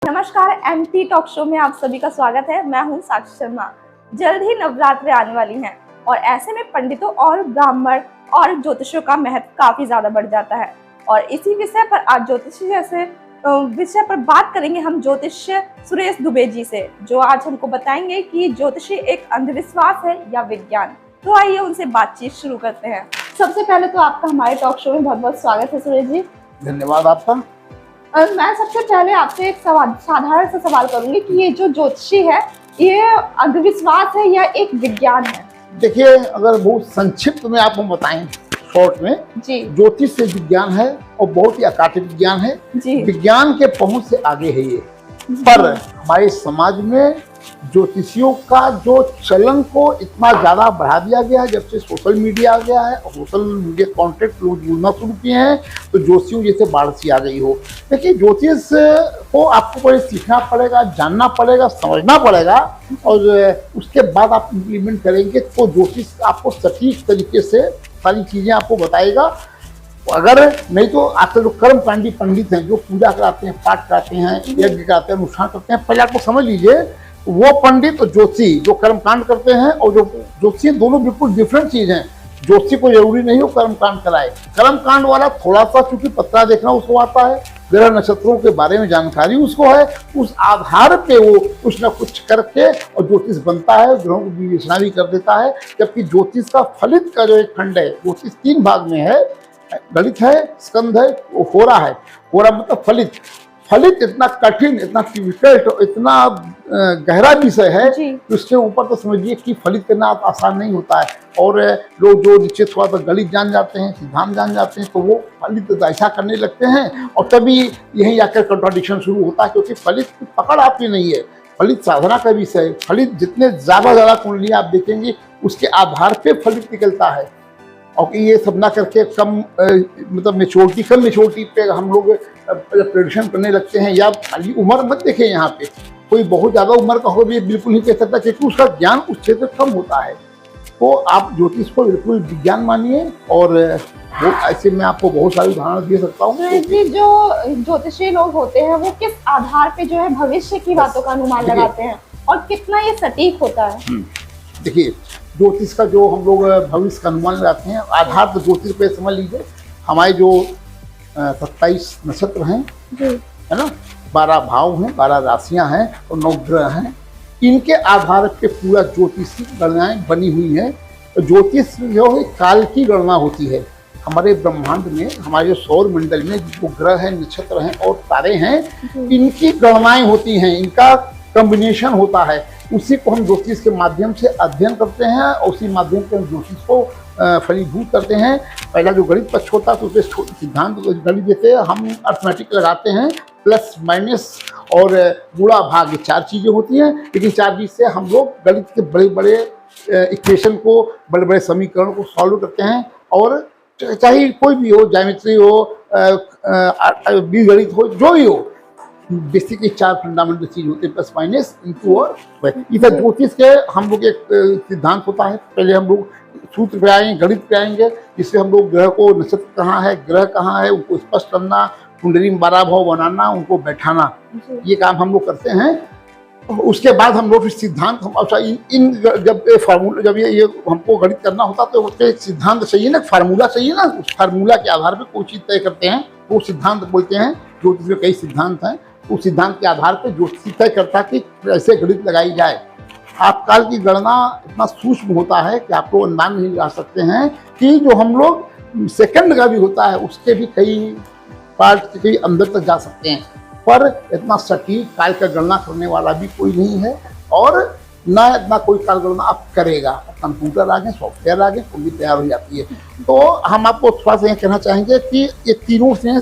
नमस्कार, MT talk show में आप सभी का स्वागत है। मैं हूं साक्षी शर्मा। जल्द ही नवरात्रि आने वाली हैं और ऐसे में पंडितों और ब्राह्मण और ज्योतिषियों का महत्व काफी ज्यादा बढ़ जाता है। और इसी विषय पर आज ज्योतिषी जैसे विषय पर बात करेंगे हम ज्योतिष्य सुरेश दुबे जी से, जो आज हमको बताएंगे कि ज्योतिषी एक अंधविश्वास है या विज्ञान। तो आइए उनसे बातचीत शुरू करते हैं। सबसे पहले तो आपका हमारे टॉक शो में बहुत बहुत स्वागत है सुरेश जी। धन्यवाद आपका। मैं सबसे पहले आपसे एक साधारण सा सवाल करूंगी कि ये जो ज्योतिषी है ये अंधविश्वास है या एक विज्ञान है? देखिए, अगर बहुत संक्षिप्त में आपको बताएं, शॉर्ट में, जी, ज्योतिष से विज्ञान है और बहुत ही अकाटिक विज्ञान है। विज्ञान के पहुंच से आगे है ये। पर हमारे समाज में ज्योतिषियों का जो चलन को इतना ज्यादा बढ़ा दिया गया है, जब से सोशल मीडिया आ गया है और सोशल मीडिया कॉन्टेक्ट लोग जुड़ना शुरू किए हैं, तो ज्योतिषियों जैसे बाढ़ सी आ गई हो। देखिए, ज्योतिष को आपको पहले सीखना पड़ेगा, जानना पड़ेगा, समझना पड़ेगा, और उसके बाद आप इम्प्लीमेंट करेंगे तो ज्योतिष आपको सटीक तरीके से सारी चीजें आपको बताएगा। अगर नहीं तो आजकल जो कर्मकांडी पंडित हैं, जो पूजा कराते हैं, पाठ कराते हैं, यज्ञ कराते हैं, अनुष्ठान करते हैं, पहले आपको समझ लीजिए वो पंडित और ज्योतिषी जो कर्मकांड करते हैं और जो ज्योतिषी, दोनों बिल्कुल डिफरेंट चीज हैं। ज्योतिषी को जरूरी नहीं हो कर्मकांड कराए। कर्मकांड वाला थोड़ा सा चूंकि पत्रा देखना उसको आता है, ग्रह नक्षत्रों के बारे में जानकारी उसको है, उस आधार पे वो कुछ ना कुछ करके और ज्योतिष बनता है, ग्रहों को विवेचना भी कर देता है। जबकि ज्योतिष का फलित का जो एक खंड है, ज्योतिष 3 भाग में है, गणित है, स्कंध है, वो होरा है। होरा मतलब फलित। फलित इतना कठिन, इतना डिफिकल्ट, इतना गहरा विषय है कि उसके ऊपर तो समझिए कि फलित करना आसान नहीं होता है। और लोग जो नीचे थोड़ा सा गणित जान जाते हैं, सिद्धांत जान जाते हैं, तो वो फलित ऐसा करने लगते हैं और तभी यहीं जाकर कंट्राडिक्शन शुरू होता है, क्योंकि फलित की पकड़ आपकी नहीं है। फलित साधना का विषय है। फलित जितने ज्यादा कुंडली आप देखेंगे उसके आधार पे फलित निकलता है। और ये सब ना करके कम मतलब मेच्योरिटी, कम मेच्योरिटी पे हम लोग प्रेडिक्शन करने लगते हैं। या खाली उम्र मत देखें, यहाँ पे कोई बहुत ज़्यादा उम्र का हो भी बिल्कुल नहीं कह सकता, क्योंकि उसका ज्ञान उस क्षेत्र कम होता है। तो आप ज्योतिष को बिल्कुल विज्ञान मानिए। और वो ऐसे मैं आपको बहुत सारे उदाहरण दे सकता हूँ। जो ज्योतिषी लोग होते हैं वो किस आधार पे जो है भविष्य की बातों का अनुमान लगाते हैं और कितना ये सटीक होता है? देखिए, ज्योतिष का जो हम लोग भविष्य का अनुमान लगाते हैं, आधार तो ज्योतिष पे समझ लीजिए हमारे जो 27 नक्षत्र हैं, है ना, 12 भाव हैं, 12 राशियां हैं और 9 ग्रह हैं। इनके आधार पे पूरा ज्योतिष की गणनाएं बनी हुई हैं। तो ज्योतिष जो है काल की गणना होती है। हमारे ब्रह्मांड में, हमारे जो सौर मंडल में जो ग्रह हैं, नक्षत्र हैं और तारे हैं, इनकी गणनाएं होती हैं, इनका कॉम्बिनेशन होता है। उसी को हम ज्योतिष के माध्यम से अध्ययन करते हैं और उसी माध्यम से हम ज्योतिष को फलीभूत करते हैं। पहला जो गणित पक्ष होता है तो उसमें सिद्धांत गणित जैसे हम अर्थमेटिक लगाते हैं, प्लस माइनस और गुणा भाग, ये 4 चीज़ें होती हैं। लेकिन 4 चीज़ से हम लोग गणित के बड़े बड़े इक्वेशन को, बड़े बड़े समीकरण को सॉल्व करते हैं। और चाहे कोई भी हो, ज्योमेट्री हो, बीजगणित हो, जो भी हो, बेसिकली 4 फंडामेंटल चीज होते हैं, प्लस माइनस इंटू और इधर ज्योतिष के हम लोग एक सिद्धांत होता है। पहले हम लोग सूत्र पे आएंगे, गणित पे आएंगे, जिससे हम लोग ग्रह को, नक्षत्र कहाँ है, ग्रह कहाँ है, उनको स्पष्ट करना, कुंडली में 12 भाव बनाना, उनको बैठाना, ये काम हम लोग करते हैं। उसके बाद हम लोग सिद्धांत, हम अच्छा इन जब फार्मूला, जब ये हमको गणित करना होता तो उसके एक सिद्धांत चाहिए ना, फार्मूला चाहिए ना। उस फार्मूला के आधार पर कोई चीज़ तय करते हैं, वो सिद्धांत बोलते हैं। ज्योतिष में कई सिद्धांत हैं, उस सिद्धांत के आधार पर ज्योतिष तय करता कि कैसे गणित लगाई जाए। आप काल की गणना इतना सूक्ष्म होता है कि आप लोग अनुमान नहीं लगा सकते हैं कि जो हम लोग सेकंड का भी होता है उसके भी कई पार्ट कई अंदर तक जा सकते हैं। पर इतना सटीक काल का गणना करने वाला भी कोई नहीं है और ना इतना कोई काल गणना आप करेगा। कंप्यूटर आ गए, सॉफ्टवेयर आ गए, कुंडली तैयार हो जाती है। तो हम आपको थोड़ा सा ये कहना चाहेंगे कि ये तीनों से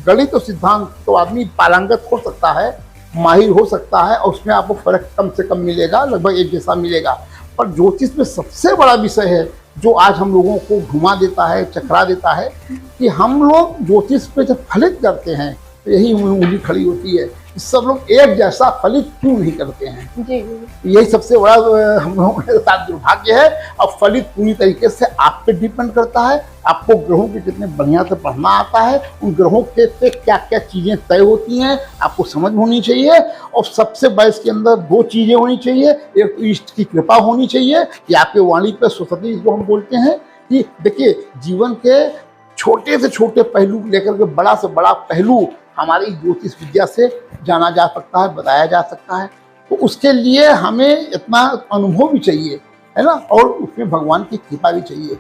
गणित और सिद्धांत तो आदमी पारंगत हो सकता है, माहिर हो सकता है, और उसमें आपको फर्क कम से कम मिलेगा, लगभग एक जैसा मिलेगा। पर ज्योतिष में सबसे बड़ा विषय है जो आज हम लोगों को घुमा देता है, चकरा देता है, कि हम लोग ज्योतिष पे जब फलित करते हैं तो यही उंगली खड़ी होती है सब लोग एक जैसा फलित क्यों नहीं करते हैं। जी। यही सबसे बड़ा हम लोगों के साथ दुर्भाग्य है। अब फलित पूरी तरीके से आप पे डिपेंड करता है, आपको ग्रहों के कितने बढ़िया से पढ़ना आता है, उन ग्रहों के पे क्या क्या चीजें तय होती हैं आपको समझ होनी चाहिए। और सबसे बड़ा इसके अंदर दो चीजें होनी चाहिए, एक तो इष्ट की कृपा होनी चाहिए कि आपके वाणी पे सरस्वती जिसको हम बोलते हैं कि देखिए जीवन के छोटे से छोटे पहलू लेकर के बड़ा से बड़ा पहलू हमारी ज्योतिष विद्या से जाना जा सकता है, बताया जा सकता है। तो उसके लिए हमें इतना अनुभव भी चाहिए, है ना, और उसमें भगवान की कृपा भी चाहिए।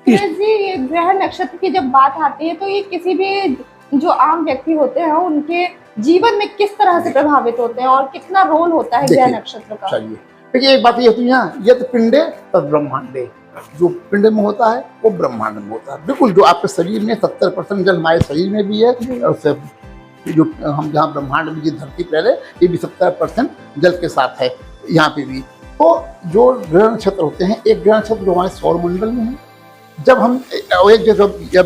जी, ये ग्रह नक्षत्र की जब बात आती है तो ये किसी भी जो आम व्यक्ति होते हैं उनके जीवन में किस तरह से प्रभावित होते हैं और कितना रोल होता है ग्रह नक्षत्र का? चलिए देखिए, एक बात ये होती है ना, यद पिंडे तद ब्रह्मांडे, जो पिंड में होता है वो ब्रह्मांड में होता है। बिल्कुल, जो आपके शरीर में 70% जल हमारे शरीर में भी है, और जो हम जहाँ ब्रह्मांड में, जो धरती पर है, ये भी 70% जल के साथ है यहाँ पे भी। तो जो ग्रह नक्षत्र होते हैं, एक ग्रह नक्षत्र जो हमारे सौर मंडल में है, जब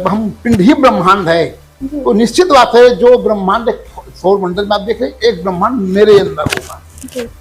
हम पिंड ही ब्रह्मांड है, तो निश्चित बात है जो ब्रह्मांड सौर मंडल में आप देख रहे हैं, एक ब्रह्मांड मेरे अंदर होगा।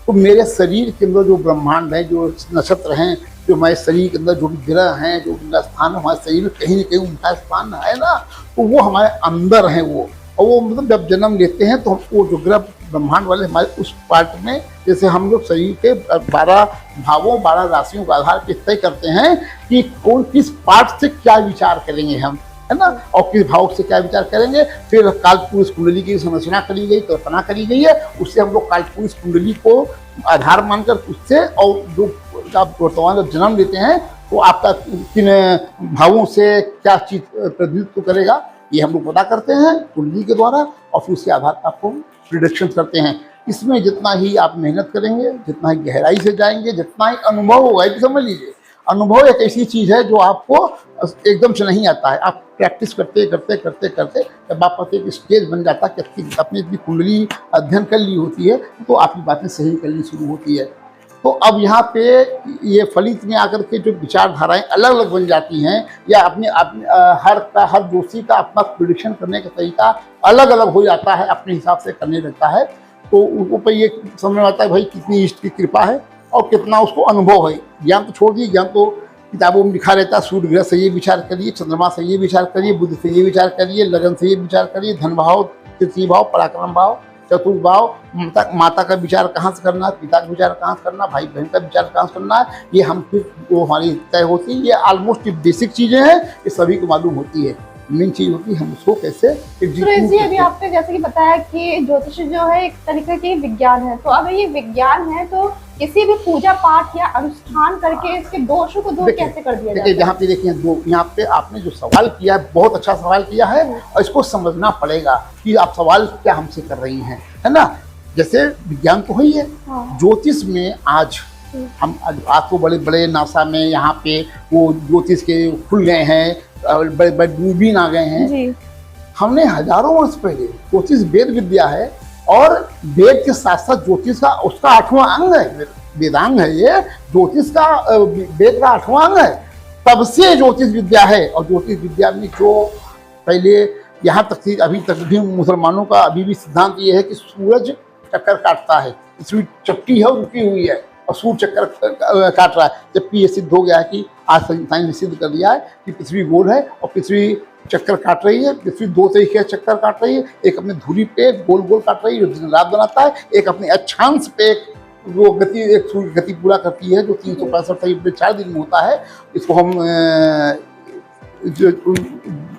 तो मेरे शरीर के अंदर जो ब्रह्मांड है, जो नक्षत्र हैं, जो हमारे शरीर के अंदर जो भी ग्रह हैं, जो उनका स्थान हमारे शरीर में कहीं न कहीं उनका स्थान है ना, तो वो हमारे अंदर है वो। और वो मतलब जब जन्म लेते हैं तो वो जो ग्रह ब्रह्मांड वाले हमारे उस पार्ट में, जैसे हम लोग शरीर के 12 भावों 12 राशियों के आधार पर तय करते हैं कि कौन किस पार्ट से क्या विचार करेंगे हम, है ना, और किस भाव से क्या विचार करेंगे। फिर कालपुरुष कुंडली की संरचना करी गई, कल्पना करी गई है, उससे हम लोग कालपुरुष कुंडली को आधार मानकर उससे, और जो आप वर्तमान जब जन्म लेते हैं तो आपका किन भावों से क्या चीज प्रतिनिधित्व करेगा, ये हम लोग पता करते हैं कुंडली के द्वारा, और फिर उसके आधार पर आपको प्रिडिक्शन करते हैं। इसमें जितना ही आप मेहनत करेंगे, जितना ही गहराई से जाएंगे, जितना ही अनुभव होगा, ये समझ लीजिए अनुभव एक ऐसी चीज है जो आपको एकदम से नहीं आता है। आप प्रैक्टिस करते करते करते करते जब आप एक स्टेज बन जाता है कि अपनी इतनी कुंडली अध्ययन कर ली होती है, तो आपकी बातें सही करनी शुरू होती है। तो अब यहाँ पे ये फलित में आकर के जो विचारधाराएं अलग अलग बन जाती हैं, या अपने हर जोशी का अपना प्रिडिक्शन करने का तरीका अलग अलग हो जाता है, अपने हिसाब से करने लगता है। तो उनको पर ये समझ में आता है भाई कितनी इष्ट की कृपा है और कितना उसको अनुभव है। ज्ञान तो छोड़ दीजिए, ज्ञान तो किताबों में लिखा रहता है, सूर्य ग्रह से ये विचार करिए, चंद्रमा से ये विचार करिए, बुध से ये विचार करिए, लगन से ये विचार करिए, धन भाव, तृतीय भाव, पराक्रम भाव, चतुर्थ भाव, माता का विचार कहाँ से करना है, पिता का विचार कहाँ से करना, भाई बहन का विचार कहाँ से करना है, ये हम फिर वो हमारी तय होती है। ये ऑलमोस्ट बेसिक चीज़ें हैं, ये सभी को मालूम होती है। मेन चीज होती है हम उसको कैसे जी, अभी आपने जैसे कि बताया कि ज्योतिष जो है एक तरीके की विज्ञान है, तो अगर ये विज्ञान है तो किसी भी पूजा पाठ या अनुष्ठान करके इसके दोषों को दूर कैसे कर दिया जाए? यहाँ पे देखिए, यहाँ पे आपने जो सवाल किया है बहुत अच्छा सवाल किया है, और इसको समझना पड़ेगा कि आप सवाल क्या हमसे कर रही हैं, है ना। जैसे विज्ञान तो ही है, ज्योतिष में आज हम आज तो बड़े बड़े नासा में यहाँ पे वो ज्योतिष के खुल गए हैं, बड़े बड़े दूरबीन आ गए हैं जी। हमने हजारों वर्ष पहले ज्योतिष वेद विद्या है, और वेद के साथ साथ ज्योतिष का उसका 8वां अंग है, वेदांग है ये, ज्योतिष का वेद का 8वां अंग है, तब से ज्योतिष विद्या है। और ज्योतिष विद्या में जो पहले यहाँ तक थी, अभी तक भी मुसलमानों का अभी भी सिद्धांत ये है कि सूरज चक्कर काटता है, पृथ्वी चपटी है, रुकी हुई है, और सूर्य चक्कर काट रहा है। जबकि ये सिद्ध हो गया है कि आज साइंस ने सिद्ध कर दिया है कि पृथ्वी गोल है और पृथ्वी चक्कर काट रही है। पृथ्वी दो तरीके से चक्कर काट रही है, एक अपने धुरी पे गोल गोल काट रही है जो दिन रात बनाता है, एक अपने अक्षांश पे वो गति, एक सूर्य गति पूरा करती है जो 365 4 दिन में होता है। इसको हम जो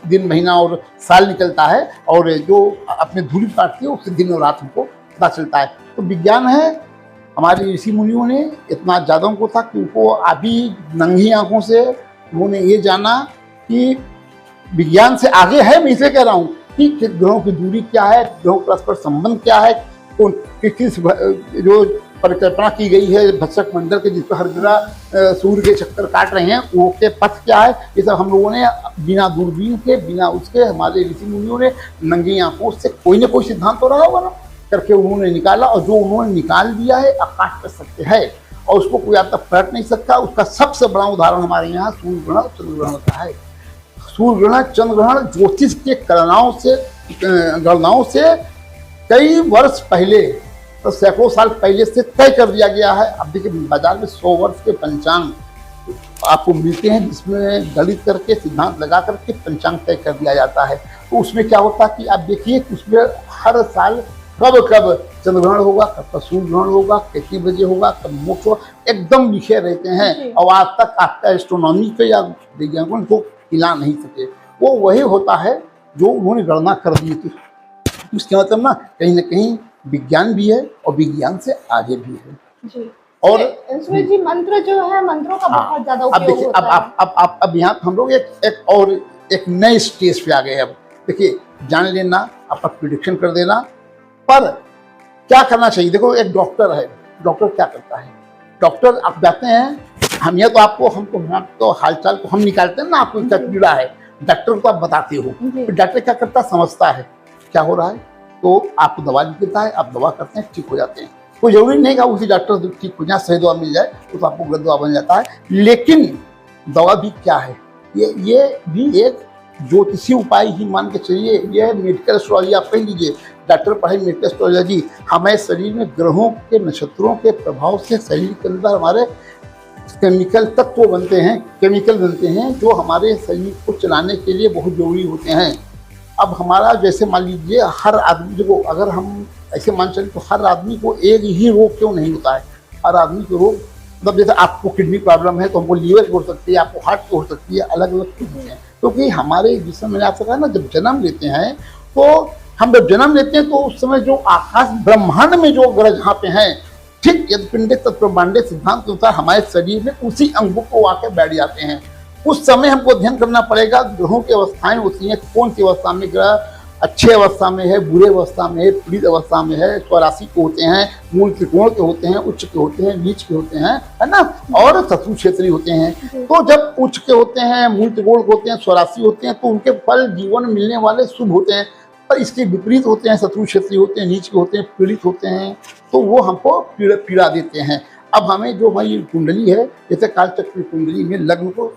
दिन महीना और साल निकलता है, और जो अपने धुरी काटती है उससे दिन और रात हमको पता चलता है। तो विज्ञान है, हमारे ऋषि मुनियों ने इतना ज़्यादा उनको था कि उनको अभी नंगी आंखों से उन्होंने ये जाना कि विज्ञान से आगे है। मैं इसे कह रहा हूँ कि ग्रहों की दूरी क्या है, ग्रहों परस्पर संबंध क्या है, किस जो परिकल्पना की गई है भत्सक मंडल के, जिस पर हर ग्रह सूर्य के चक्कर काट रहे हैं, वो के पथ क्या है, ये सब हम लोगों ने बिना दूरबीन के, बिना उसके हमारे ऋषि मुनियों ने नंगी आंखों से कोई ना कोई सिद्धांत तो रहा होगा ना करके उन्होंने निकाला। और जो उन्होंने निकाल दिया है आकाश पर सत्य है, और उसको कोई अब तक पलट नहीं सकता। उसका सबसे बड़ा उदाहरण हमारे यहाँ सूर्य ग्रहण चंद्र ग्रहण का है। सूर्य ग्रहण चंद्र ग्रहण ज्योतिष के गणनाओं से कई वर्ष पहले, तो सैकड़ों साल पहले से तय कर दिया गया है। अब देखिए बाजार में 100 वर्ष के पंचांग आपको मिलते हैं, जिसमें गणित करके सिद्धांत लगा करके पंचांग तय कर दिया जाता है। तो उसमें क्या होता है कि आप देखिए कि उसमें हर साल कब कब चंद्रग्रहण होगा, कब सूर्य ग्रहण होगा, कितने बजे होगा, कब मोक्ष होगा, एकदम लिखे रहते हैं। और आज तक आपका एस्ट्रोनॉमी पे या वैज्ञानिकों को हिला नहीं सके। वो वही होता है जो उन्होंने गणना कर दी थी। उसके मतलब ना कहीं विज्ञान भी है और विज्ञान से आगे भी है जी। और इसमें जी मंत्र जो है, मंत्रों का बहुत ज्यादा उपयोग होता है। अब यहाँ हम लोग एक नए स्टेज पे आ गए। अब देखिए, जान लेना, आपका प्रिडिक्शन कर देना, पर क्या करना चाहिए। देखो एक डॉक्टर है, डॉक्टर क्या करता है, डॉक्टर आप जाते हैं, हम ये तो आपको हालचाल को हम निकालते हैं ना, आपको क्या पीड़ा है, डॉक्टर को आप बताते हो, तो डॉक्टर क्या करता है, समझता है क्या हो रहा है, तो आपको दवा लिख देता है, आप दवा करते हैं, ठीक हो जाते हैं। कोई जरूरी नहीं कि उसी डॉक्टर ठीक हो जाए, सही दवा मिल जाए तो आपको गलत दवा बन जाता है। लेकिन दवा भी क्या है, ये भी एक ज्योतिषी उपाय ही मान के चलिए। यह मेडिकल एस्ट्रोलॉजी आप कह लीजिए, डॉक्टर पढ़े मेडिकल एस्ट्रोलॉजी। हमारे शरीर में ग्रहों के, नक्षत्रों के प्रभाव से शरीर के अंदर हमारे केमिकल तत्व बनते हैं, केमिकल बनते हैं जो हमारे शरीर को चलाने के लिए बहुत जरूरी होते हैं। अब हमारा जैसे मान लीजिए, हर आदमी को अगर हम ऐसे मान चलें तो हर आदमी को एक ही रोग क्यों नहीं होता है। हर आदमी को रोग, मतलब जैसे आपको किडनी प्रॉब्लम है तो हमको लीवर की हो सकती है, आपको हार्ट की हो सकती है, अलग अलग चीजें हैं। क्योंकि हमारे जिसमें मैंने आपसे कहा ना, जब जन्म लेते हैं तो हम जब जन्म लेते हैं तो उस समय जो आकाश ब्रह्मांड में जो ग्रह जहाँ पे हैं, ठीक यदपिंडे तत्ब्रह्मांडे सिद्धांत के अनुसार हमारे शरीर में उसी अंगों को आके बैठ जाते हैं। उस समय हमको अध्ययन करना पड़ेगा, ग्रहों की अवस्थाएं होती हैं, कौन सी अवस्था में ग्रह अच्छे अवस्था में है, बुरे अवस्था में है, पीड़ित अवस्था में है, चौरासी के होते हैं, मूल त्रिकोण के होते हैं, उच्च के होते हैं, नीच के होते हैं, है ना, और शत्रु क्षेत्रीय होते हैं। तो जब उच्च के होते हैं, मूल त्रिकोण के होते हैं, चौरासी होते हैं, तो उनके फल जीवन मिलने वाले शुभ होते हैं। पर इसके विपरीत होते हैं, शत्रु क्षेत्रीय होते हैं, नीच के होते हैं, पीड़ित होते हैं, तो वो हमको पीड़ा देते हैं। अब हमें जो हमारी कुंडली है, जैसे कालचक्र कुंडली में लग्न को,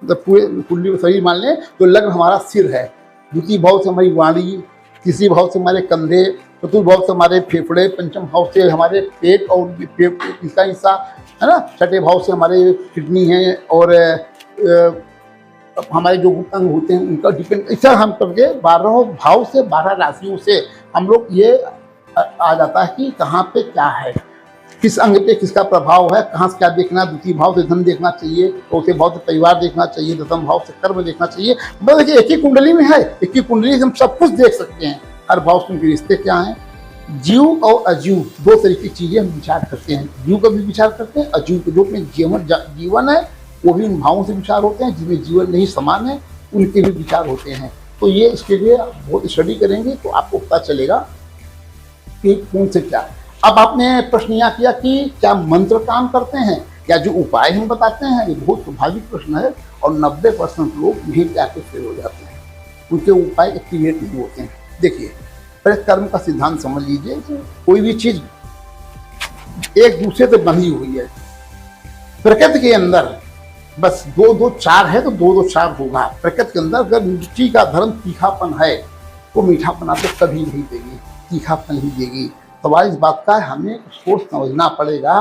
मतलब पूरे कुंडली को शरीर मान लें तो लग्न हमारा सिर है, द्वितीय भाव से हमारी वाणी, तीसरी भाव से हमारे कंधे, चतुर्थ भाव से हमारे फेफड़े, पंचम भाव से हमारे पेट और इसका हिस्सा है ना, छठे भाव से हमारे किडनी है, और हमारे जो अंग होते हैं उनका डिपेंड, ऐसा हम करके 12 भाव से 12 राशियों से हम लोग ये आ जाता है कि कहाँ पे क्या है, किस अंग पे किसका प्रभाव है, कहाँ से क्या देखना। द्वितीय भाव से धन देखना चाहिए, चौथे भाव से परिवार देखना चाहिए, दसम भाव से कर्म देखना चाहिए। बस देखिए एक ही कुंडली में है, एक ही कुंडली से हम सब कुछ देख सकते हैं। हर भाव से उनके रिश्ते क्या हैं। जीव और अजीव दो तरीके की चीजें हम विचार करते हैं। जीव का भी विचार करते हैं, अजीव के रूप में जीवन है वो भी उन भावों से विचार होते हैं, जिनमें जीवन नहीं समान है उनके भी विचार होते हैं। तो ये इसके लिए बहुत स्टडी करेंगे तो आपको पता चलेगा कि कौन से क्या है। अब आपने प्रश्न यह किया कि क्या मंत्र काम करते हैं, या जो उपाय हम बताते हैं, ये बहुत स्वाभाविक प्रश्न है और 90% लोग यही जाके फेल हो जाते हैं, उनके उपाय एक्टिवेट नहीं होते हैं। देखिए पहले कर्म का सिद्धांत समझ लीजिए, कोई भी चीज एक दूसरे से बंधी हुई है। प्रकृति के अंदर बस 2 2 4 है तो 2 2 4 होगा। प्रकृति के अंदर अगर मिट्टी का धर्म तीखापन है तो मीठापन आपको कभी नहीं देगी, तीखापन ही देगी। सवाल इस बात का है, हमें उसको समझना पड़ेगा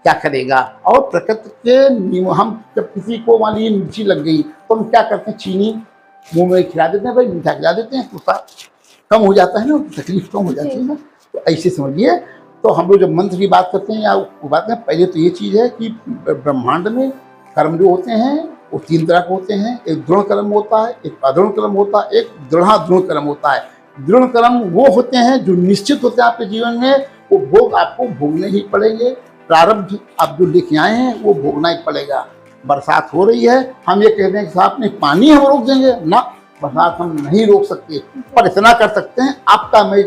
क्या करेगा। और प्रकृति के नियम, हम जब किसी को मान लीजिए मिर्ची लग गई तो हम क्या करते हैं, चीनी मुंह में खिला देते हैं, भाई मीठा खिला देते हैं, गुस्सा कम हो जाता है ना, तकलीफ कम हो जाती है ना। तो ऐसे समझिए। तो हम लोग जब मंत्र की बात करते हैं या बात करें, पहले तो ये चीज़ है कि ब्रह्मांड में कर्म जो होते हैं वो 3 तरह के होते हैं। एक दृढ़ कर्म होता है, एक अदृढ़ कर्म होता है, एक दृढ़ कर्म होता है। दृढ़ कर्म वो होते हैं जो निश्चित होते हैं आपके जीवन में, वो भोग आपको भोगने ही पड़ेंगे। प्रारब्ध आप जो लेके आए हैं वो भोगना ही पड़ेगा। बरसात हो रही है, हम ये कहते हैं कि साहब नहीं पानी हम रोक देंगे ना, बरसात हम नहीं रोक सकते, पर इतना कर सकते हैं आपका मैं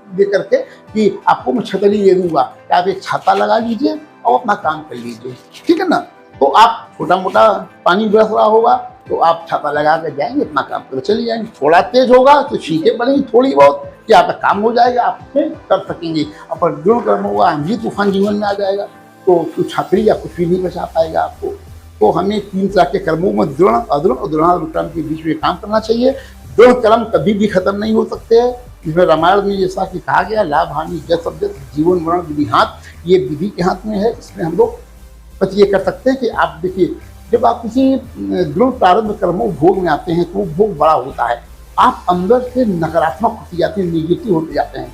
दे करके कि आपको मैं छतरी दे दूंगा, आप एक छाता लगा लीजिए और अपना काम कर लीजिए, ठीक है ना। तो आप छोटा मोटा पानी बरस रहा होगा तो आप छाता लगा कर जाएंगे, अपना काम कर चले जाएंगे। थोड़ा तेज होगा तो छींके पड़ेंगी थोड़ी बहुत, कि आपका काम हो जाएगा, आप उसमें कर सकेंगे। और दृढ़ कर्म होगा, आंधी तूफान जीवन में आ जाएगा तो छतरी या कुछ भी नहीं बचा पाएगा आपको। तो हमें 3 तरह के कर्मों में दृढ़, अदृढ़ और दृढ़ कर्म के बीच में काम करना चाहिए। दृढ़ कर्म कभी भी खत्म नहीं हो सकते हैं, इसमें रामायण में जैसा कि कहा गया, लाभ हानि जय शब्द जीवन मरण विधि हाथ, ये विधि के हाथ में है। इसमें हम लोग बस ये कर सकते हैं कि आप देखिए, जब आप किसी दृढ़ प्रारंभ कर्मों भोग में आते हैं तो वो भोग बड़ा होता है, आप अंदर से नकारात्मक होते जाते हैं, निगेटिव होते जाते हैं।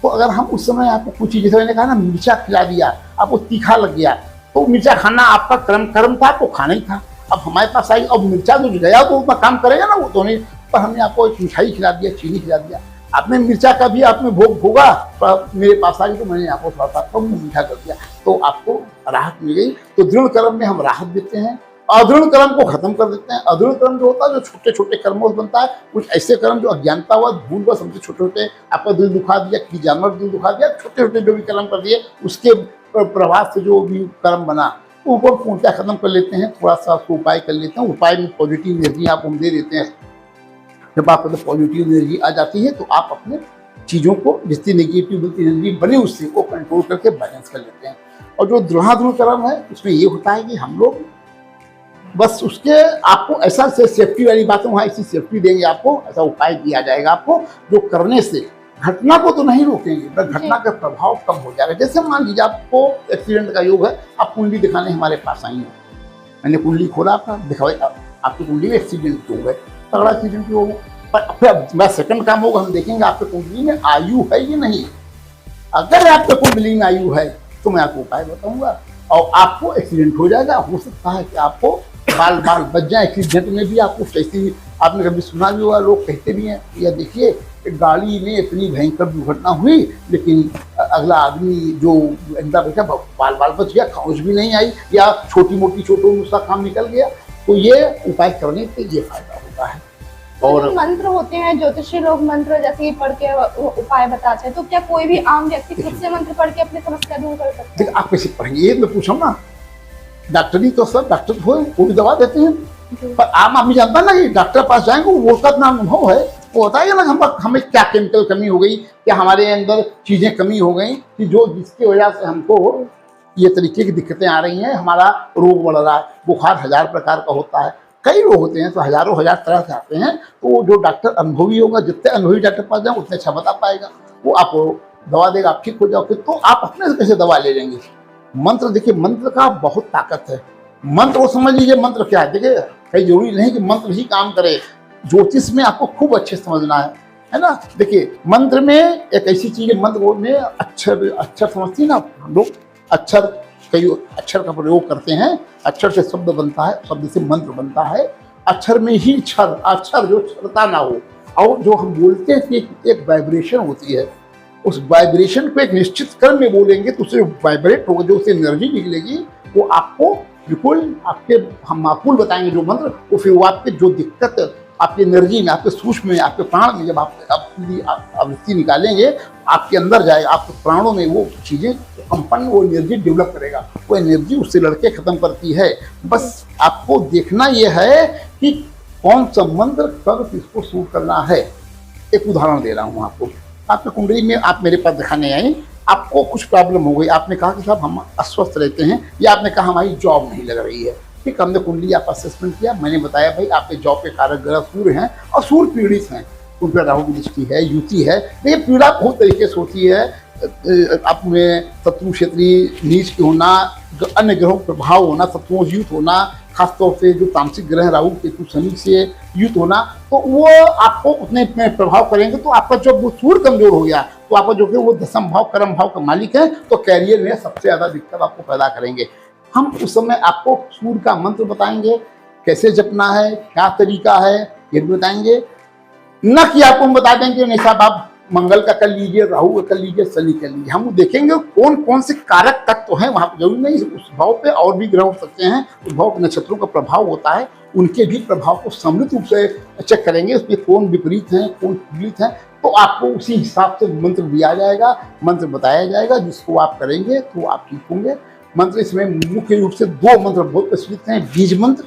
तो अगर हम उस समय आपको कुछ चीज़, जैसे मैंने कहा ना, मिर्चा खिला दिया, आपको तीखा लग गया, तो मिर्चा खाना आपका कर्म था, तो खाना ही था। अब हमारे पास आई, अब मिर्चा तो गया तो उतना काम करेगा ना वो तो नहीं, पर हमने आपको एक मिठाई खिला दिया, चीनी खिला दिया, आपने मिर्चा का भी आपने भोग भोगा, पर मेरे पास आई तो मैंने आपको थोड़ा सा कम मीठा कर दिया, तो आपको राहत मिल गई। तो दृढ़ कर्म में हम राहत देते हैं, अदृढ़ कर्म को खत्म कर देते हैं। अदृढ़ कर्म जो होता है, जो छोटे छोटे कर्मों से बनता है, कुछ ऐसे कर्म जो अज्ञानतावश भूलवश हमसे छोटे छोटे, आपका दिल दुखा दिया, किसी जानवर दिल दुखा दिया, छोटे छोटे जो भी कर्म कर दिए, उसके प्रभाव से जो भी कर्म बना ऊपर पूर्णतः खत्म कर लेते हैं। थोड़ा सा उसको उपाय कर लेते हैं, उपाय में पॉजिटिव एनर्जी आपको हम दे देते हैं। जब आपके अंदर पॉजिटिव एनर्जी आ जाती है तो आप अपने चीज़ों को, जितनी नेगेटिव एनर्जी बनी उससे को कंट्रोल करके बैलेंस कर लेते हैं। और जो द्रोहाद्रोह कर्म है, उसमें ये होता है कि हम लोग बस उसके आपको ऐसा से सेफ्टी वाली बातें, वहाँ ऐसी सेफ्टी देंगे आपको, ऐसा उपाय दिया जाएगा आपको, जो करने से घटना को तो नहीं रोकेंगे, पर घटना का प्रभाव कम हो जाएगा। जैसे मान लीजिए आपको एक्सीडेंट का योग है, आप कुंडली दिखाने हमारे पास आई हैं, मैंने कुंडली खोला, आपका दिखाई, आपकी कुंडली में एक्सीडेंट हो गए, तगड़ा एक्सीडेंट हो गया, पर फिर मेरा सेकंड काम होगा, हम देखेंगे आपके कुंडली में आयु है या नहीं। अगर आपके कुंडली में आयु है तो मैं आपको उपाय बताऊंगा और आपको एक्सीडेंट हो जाएगा। हो सकता है कि आपको बाल बाल बच जाए एक्सीडेंट में भी। आपको कैसी, आपने कभी सुना भी होगा, लोग कहते भी हैं, या देखिए गाड़ी में इतनी भयंकर दुर्घटना हुई, लेकिन अगला आदमी जो अंदर बैठा बाल बाल बच गया, खांस भी नहीं आई, या छोटी मोटी छोटो उसका काम निकल गया। तो ये उपाय करने से ये फायदा होता है। और मंत्र होते हैं, ज्योतिषी लोग मंत्र जैसे ही पढ़ के उपाय बताते हैं, तो क्या कोई भी आम व्यक्ति खुद से मंत्र पढ़ के अपनी समस्या दूर कर सकता है? आप कैसे पढ़ेंगे, ये मैं पूछा ना, डॉक्टरी तो सब डॉक्टर हो, वो भी दवा देते हैं, पर आम आदमी जानता ना कि डॉक्टर पास जाएंगे, वो उसका अपना अनुभव है, वो बताएगा ना हमें क्या केमिकल कमी हो गई, क्या हमारे अंदर चीजें कमी हो गई, कि जो जिसकी वजह से हमको ये तरीके की दिक्कतें आ रही हैं, हमारा रोग बढ़ रहा है। बुखार 1000 प्रकार का होता है, कई रोग होते हैं, तो हजारों हजार तरह से आते हैं। तो वो जो डॉक्टर अनुभवी होगा, जितने अनुभवी डॉक्टर पास जाए उतने अच्छा बता पाएगा, वो आपको दवा देगा, आप ठीक हो जाओगे। तो आप अपने से कैसे दवा ले लेंगे? मंत्र, देखिए मंत्र का बहुत ताकत है। मंत्र वो समझ लीजिए, मंत्र क्या है, देखिए कहीं जरूरी नहीं कि मंत्र ही काम करे, ज्योतिष में आपको खूब अच्छे समझना है ना। देखिए मंत्र में एक ऐसी चीज है, मंत्र में अक्षर समझती है ना हम लोग, अक्षर, कई अक्षर का प्रयोग करते हैं, अक्षर से शब्द बनता है, शब्द से मंत्र बनता है। अक्षर में ही क्षर, अक्षर जो क्षरता ना हो, और जो हम बोलते हैं कि एक वाइब्रेशन होती है, उस वाइब्रेशन को एक निश्चित क्रम में बोलेंगे तो उसे वाइब्रेट होगा, जो उससे एनर्जी निकलेगी वो आपको बिल्कुल आपके, हम माकूल बताएंगे जो मंत्र, वो फिर वो आपके जो दिक्कत आपकी एनर्जी में, आपके सूक्ष्म में, आपके प्राण में, जब आप अपनी आवृत्ति निकालेंगे आपके अंदर जाएगा, आपके प्राणों में वो चीज़ें कंपन, वो एनर्जी डेवलप करेगा, वो एनर्जी उससे लड़के खत्म करती है। बस आपको देखना ये है कि कौन सा मंत्र कब किसको सूट करना है। एक उदाहरण दे रहा हूँ आपको, आपकी कुंडली में आप मेरे पास दिखाने आए, आपको कुछ प्रॉब्लम हो गई, आपने कहा कि साहब हम अस्वस्थ रहते हैं, या आपने कहा हमारी जॉब नहीं लग रही है। ठीक, हमने कुंडली आप असेसमेंट किया, मैंने बताया भाई आपके जॉब के कारक ग्रह सूर्य हैं और सूर्य पीड़ित हैं, उन पर राहु की दृष्टि है, युति है। देखिए पीड़ा बहुत तरीके से होती है, आप में शत्रु क्षेत्रीय नीच की होना, अन्य ग्रहों का प्रभाव होना, शत्रुओं से युत होना, खासतौर से जो तामसिक ग्रह राहु केतु शनि से युत होना, तो वो आपको उतने प्रभाव करेंगे। तो आपका जब वो सूर्य कमजोर हो गया तो आपका जो कि वो दशम भाव कर्म भाव का मालिक है, तो कैरियर में सबसे ज्यादा दिक्कत आपको पैदा करेंगे। हम उस समय आपको सूर्य का मंत्र बताएंगे, कैसे जपना है, क्या तरीका है, ये भी बताएंगे। न कि आपको हम बता देंगे नहीं साहब आप मंगल का कर लीजिए, राहु का कर लीजिए, शनि कर लीजिए। हम देखेंगे कौन कौन से कारक तत्व हैं वहाँ पर, जरूरी नहीं उस भाव पे और भी ग्रह हो सकते हैं, उस भाव पे नक्षत्रों का प्रभाव होता है, उनके भी प्रभाव को सम्मिलित रूप से चेक करेंगे, उसमें कौन विपरीत हैं, कौन पीड़ित हैं, तो आपको उसी हिसाब से मंत्र दिया जाएगा, मंत्र बताया जाएगा, जिसको आप करेंगे तो आप ठीक होंगे। मंत्र इसमें मुख्य रूप से 2 मंत्र बहुत प्रचलित हैं, बीज मंत्र,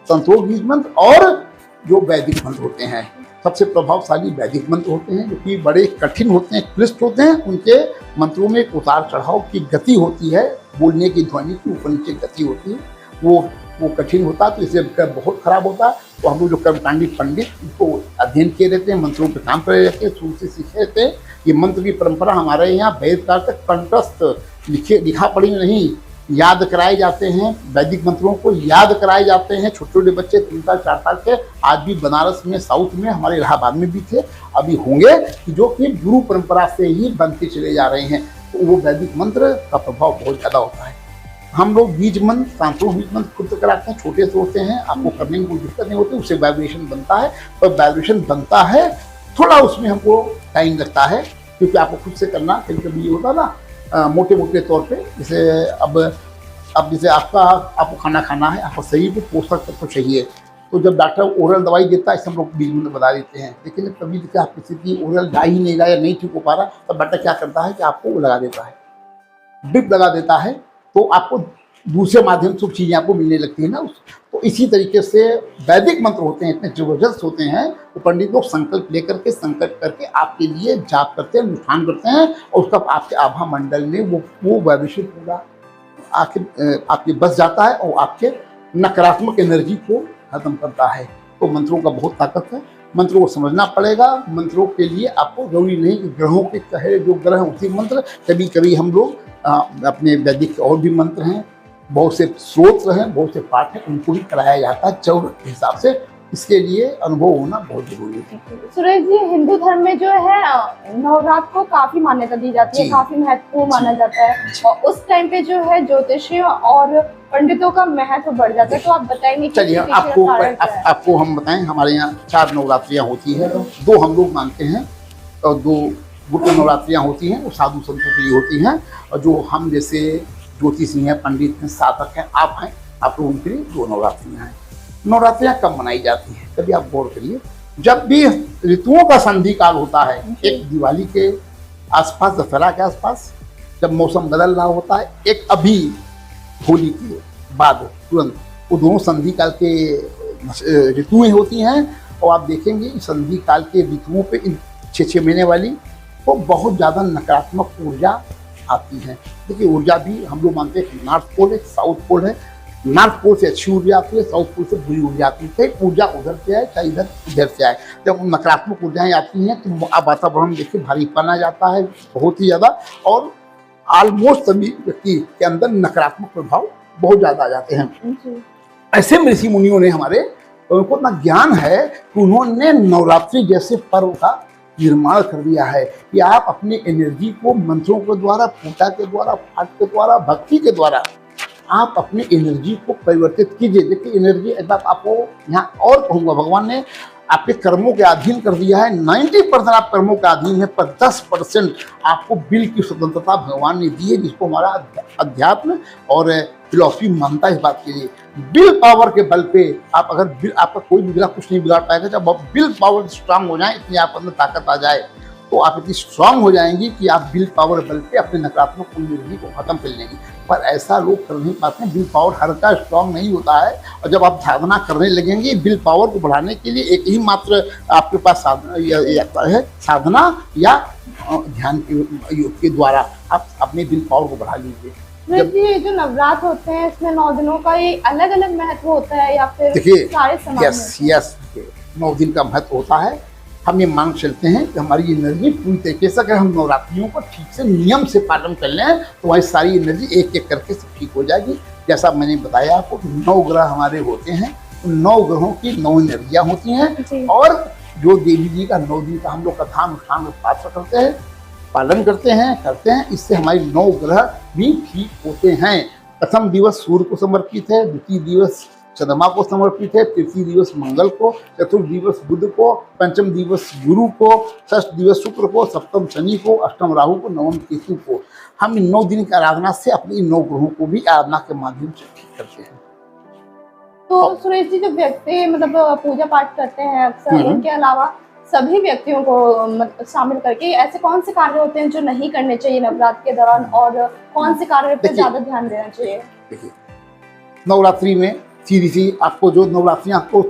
संतोष बीज मंत्र, और जो वैदिक मंत्र होते हैं। सबसे प्रभावशाली वैदिक मंत्र होते हैं, जो कि बड़े कठिन होते हैं, क्लिष्ट होते हैं। उनके मंत्रों में उतार चढ़ाव की गति होती है, बोलने की ध्वनि की ऊपर नीचे गति होती है। वो कठिन होता है, तो इससे बहुत खराब होता है। तो हम लोग जो कर्मकांडी पंडित इसको अध्ययन किए रहते हैं, मंत्रों पे काम करे रहते हैं, शुरू से सीखे रहते हैं। ये मंत्र की परंपरा हमारे यहाँ वेद काल तक कंठस्थ लिखा पढ़ी नहीं, याद कराए जाते हैं। वैदिक मंत्रों को याद कराए जाते हैं। छोटे छोटे बच्चे 3 साल 4 साल के आज भी बनारस में, साउथ में, हमारे इलाहाबाद में भी थे, अभी होंगे, जो कि गुरु परंपरा से ही बनते चले जा रहे हैं। तो वो वैदिक मंत्र का प्रभाव बहुत ज़्यादा होता है। हम लोग बीज मंत्र, सांत्रों बीज मंत्र खुद से कराते हैं, छोटे से होते हैं, आपको करने में कोई दिक्कत नहीं होती, उससे वाइब्रेशन बनता है। पर वाइब्रेशन बनता है, थोड़ा उसमें हमको टाइम लगता है, क्योंकि आपको खुद से करना कभी कभी ये होता ना, मोटे मोटे तौर पे। जैसे अब जैसे आपको खाना खाना है, आपको शरीर को पोषक तत्व चाहिए, तो जब डॉक्टर ओरल दवाई देता है, इसे हम लोग बीज मंत्र बता देते हैं। लेकिन कभी देखिए आप किसी की ओरल जा ही नहीं रहा या नहीं ठीक हो पा रहा, तब डॉक्टर क्या करता है कि आपको वो लगा देता है, ड्रिप लगा देता है, तो आपको दूसरे माध्यम से चीज़ें आपको मिलने लगती है ना। तो इसी तरीके से वैदिक मंत्र होते हैं, इतने जबरदस्त होते हैं। तो पंडित लोग संकल्प लेकर के, संकल्प करके आपके लिए जाप करते हैं, अनुष्ठान करते हैं, और उसका आपके आभा मंडल में वो वाइब्रेशन पूरा आपके बस जाता है और आपके नकारात्मक एनर्जी को खत्म करता है। तो मंत्रों का बहुत ताकत है, मंत्रों को समझना पड़ेगा। मंत्रों के लिए आपको जरूरी नहीं कि ग्रहों के कहे जो ग्रह उसी मंत्र, कभी कभी हम लोग अपने वैदिक और भी मंत्र हैं, बहुत से स्रोत हैं, बहुत से पाठ हैं, उनको भी कराया जाता है जरूरत के हिसाब से। इसके लिए अनुभव होना बहुत जरूरी है। सुरेश जी, हिंदू धर्म में जो है नवरात्र को काफी मान्यता दी जाती है, काफी महत्वपूर्ण माना जाता है, और उस टाइम पे जो है ज्योतिषियों और पंडितों का महत्व बढ़ जाता है। तो आप बताएंगे। चलिए आपको हम बताएं, हमारे यहाँ 4 नवरात्रियाँ होती है, 2 हम लोग मानते हैं और 2 गुप्त नवरात्रियाँ होती हैं, वो साधु संतों के लिए होती हैं, और जो हम जैसे ज्योतिषी हैं, पंडित हैं, साधक हैं, आप हैं, आप लोगों के लिए 2 नवरात्रियाँ हैं। नवरात्रियाँ कब मनाई जाती हैं, कभी आप गौर करिए, जब भी ऋतुओं का संधि काल होता है, एक दिवाली के आसपास, दशहरा के आसपास, जब मौसम बदल रहा होता है, एक अभी होली के बाद तुरंत, वो दोनों संधि काल के ऋतुएं होती हैं। और आप देखेंगे संधि काल के ऋतुओं पे इन 6 महीने वाली वो बहुत ज़्यादा नकारात्मक ऊर्जा आती है। देखिए ऊर्जा भी हम लोग मानते हैं नॉर्थ पोल है, साउथ पोल है। नॉर्थ पोल से अच्छी ऊर्जा आती है, साउथ पोल से बुरी ऊर्जा आती है। चाहे ऊर्जा उधर से आए, चाहे इधर से आए, जब नकारात्मक ऊर्जाएं आती हैं तो आप वातावरण देखिए भारीपन आ जाता है बहुत ही ज़्यादा, और ऑलमोस्ट सभी व्यक्ति के अंदर नकारात्मक प्रभाव बहुत ज़्यादा आ जाते हैं। ऐसे में ऋषि मुनियों ने हमारे, उनको इतना ज्ञान है कि उन्होंने नवरात्रि जैसे पर्व का निर्माण कर दिया है कि आप अपनी एनर्जी को मंत्रों के द्वारा, पूजा के द्वारा, पाठ के द्वारा, भक्ति के द्वारा आप अपनी एनर्जी को परिवर्तित कीजिए। देखिए एनर्जी, एक बात आपको यहाँ और कहूँगा, भगवान ने आपके कर्मों के अधीन कर दिया है। 90% आप कर्मों के अधीन है, पर 10% आपको बिल की स्वतंत्रता भगवान ने दी है, जिसको हमारा अध्यात्म और फिलॉसफी मानता है। इस बात के लिए बिल पावर के बल पे आप, अगर बिल आपका कोई बिगड़ा कुछ नहीं बिगाड़ पाएगा। जब आप बिल पावर स्ट्रांग हो जाए, इतनी आप अंदर ताकत आ जाए, तो आप इतनी स्ट्रांग हो जाएंगी कि आप बिल पावर बल पे अपने नकारात्मक एनर्जी को खत्म कर लेंगे। पर ऐसा लोग कर नहीं पाते हैं। बिल पावर हर का स्ट्रांग नहीं होता है, और जब आप साधना करने लगेंगे बिल पावर को बढ़ाने के लिए एक ही मात्र आपके पास साधना है, साधना या ध्यान के योग के द्वारा आप अपने बिल पावर को बढ़ा लीजिए। ये जो नवरात्र होते हैं, इसमें 9 दिनों का ये अलग अलग महत्व होता है या फिर सारे समान? यस 9 दिन का महत्व होता है। हम ये मान चलते हैं कि हमारी एनर्जी पूरी तरीके से, अगर हम नवरात्रियों को ठीक से नियम से पालन कर लें, तो हमारी सारी एनर्जी एक एक करके सब ठीक हो जाएगी। जैसा मैंने बताया आपको, 9 ग्रह हमारे होते हैं, उन 9 ग्रहों की 9 एनर्जियाँ होती हैं, और जो देवी जी का 9 दिन का हम लोग कथा अनुष्ठान पाठ करते हैं, पालन करते हैं, इससे हमारे 9 ग्रह भी ठीक होते हैं। प्रथम दिवस सूर्य को समर्पित है, द्वितीय दिवस चंद्रमा को समर्पित है, तृतीय दिवस मंगल को, चतुर्थ दिवस बुध को, पंचम दिवस गुरु को, षष्ठ दिवस शुक्र को, सप्तम शनि को, अष्टम राहु को, नवम केतु को। हम इन 9 दिन की आराधना से अपने इन 9 ग्रहों को भी आराधना के माध्यम से ठीक करते हैं। तो सुरेश जी, जो व्यक्ति मतलब पूजा पाठ करते हैं अक्सर, उनके अलावा सभी व्यक्तियों को शामिल करके ऐसे कौन से कार्य होते हैं जो नहीं करने चाहिए नवरात्र के दौरान, और कौन से कार्य पर ज्यादा ध्यान देना चाहिए? देखिए नवरात्रि में सीधी सी आपको जो नवरात्रियाँ, आपको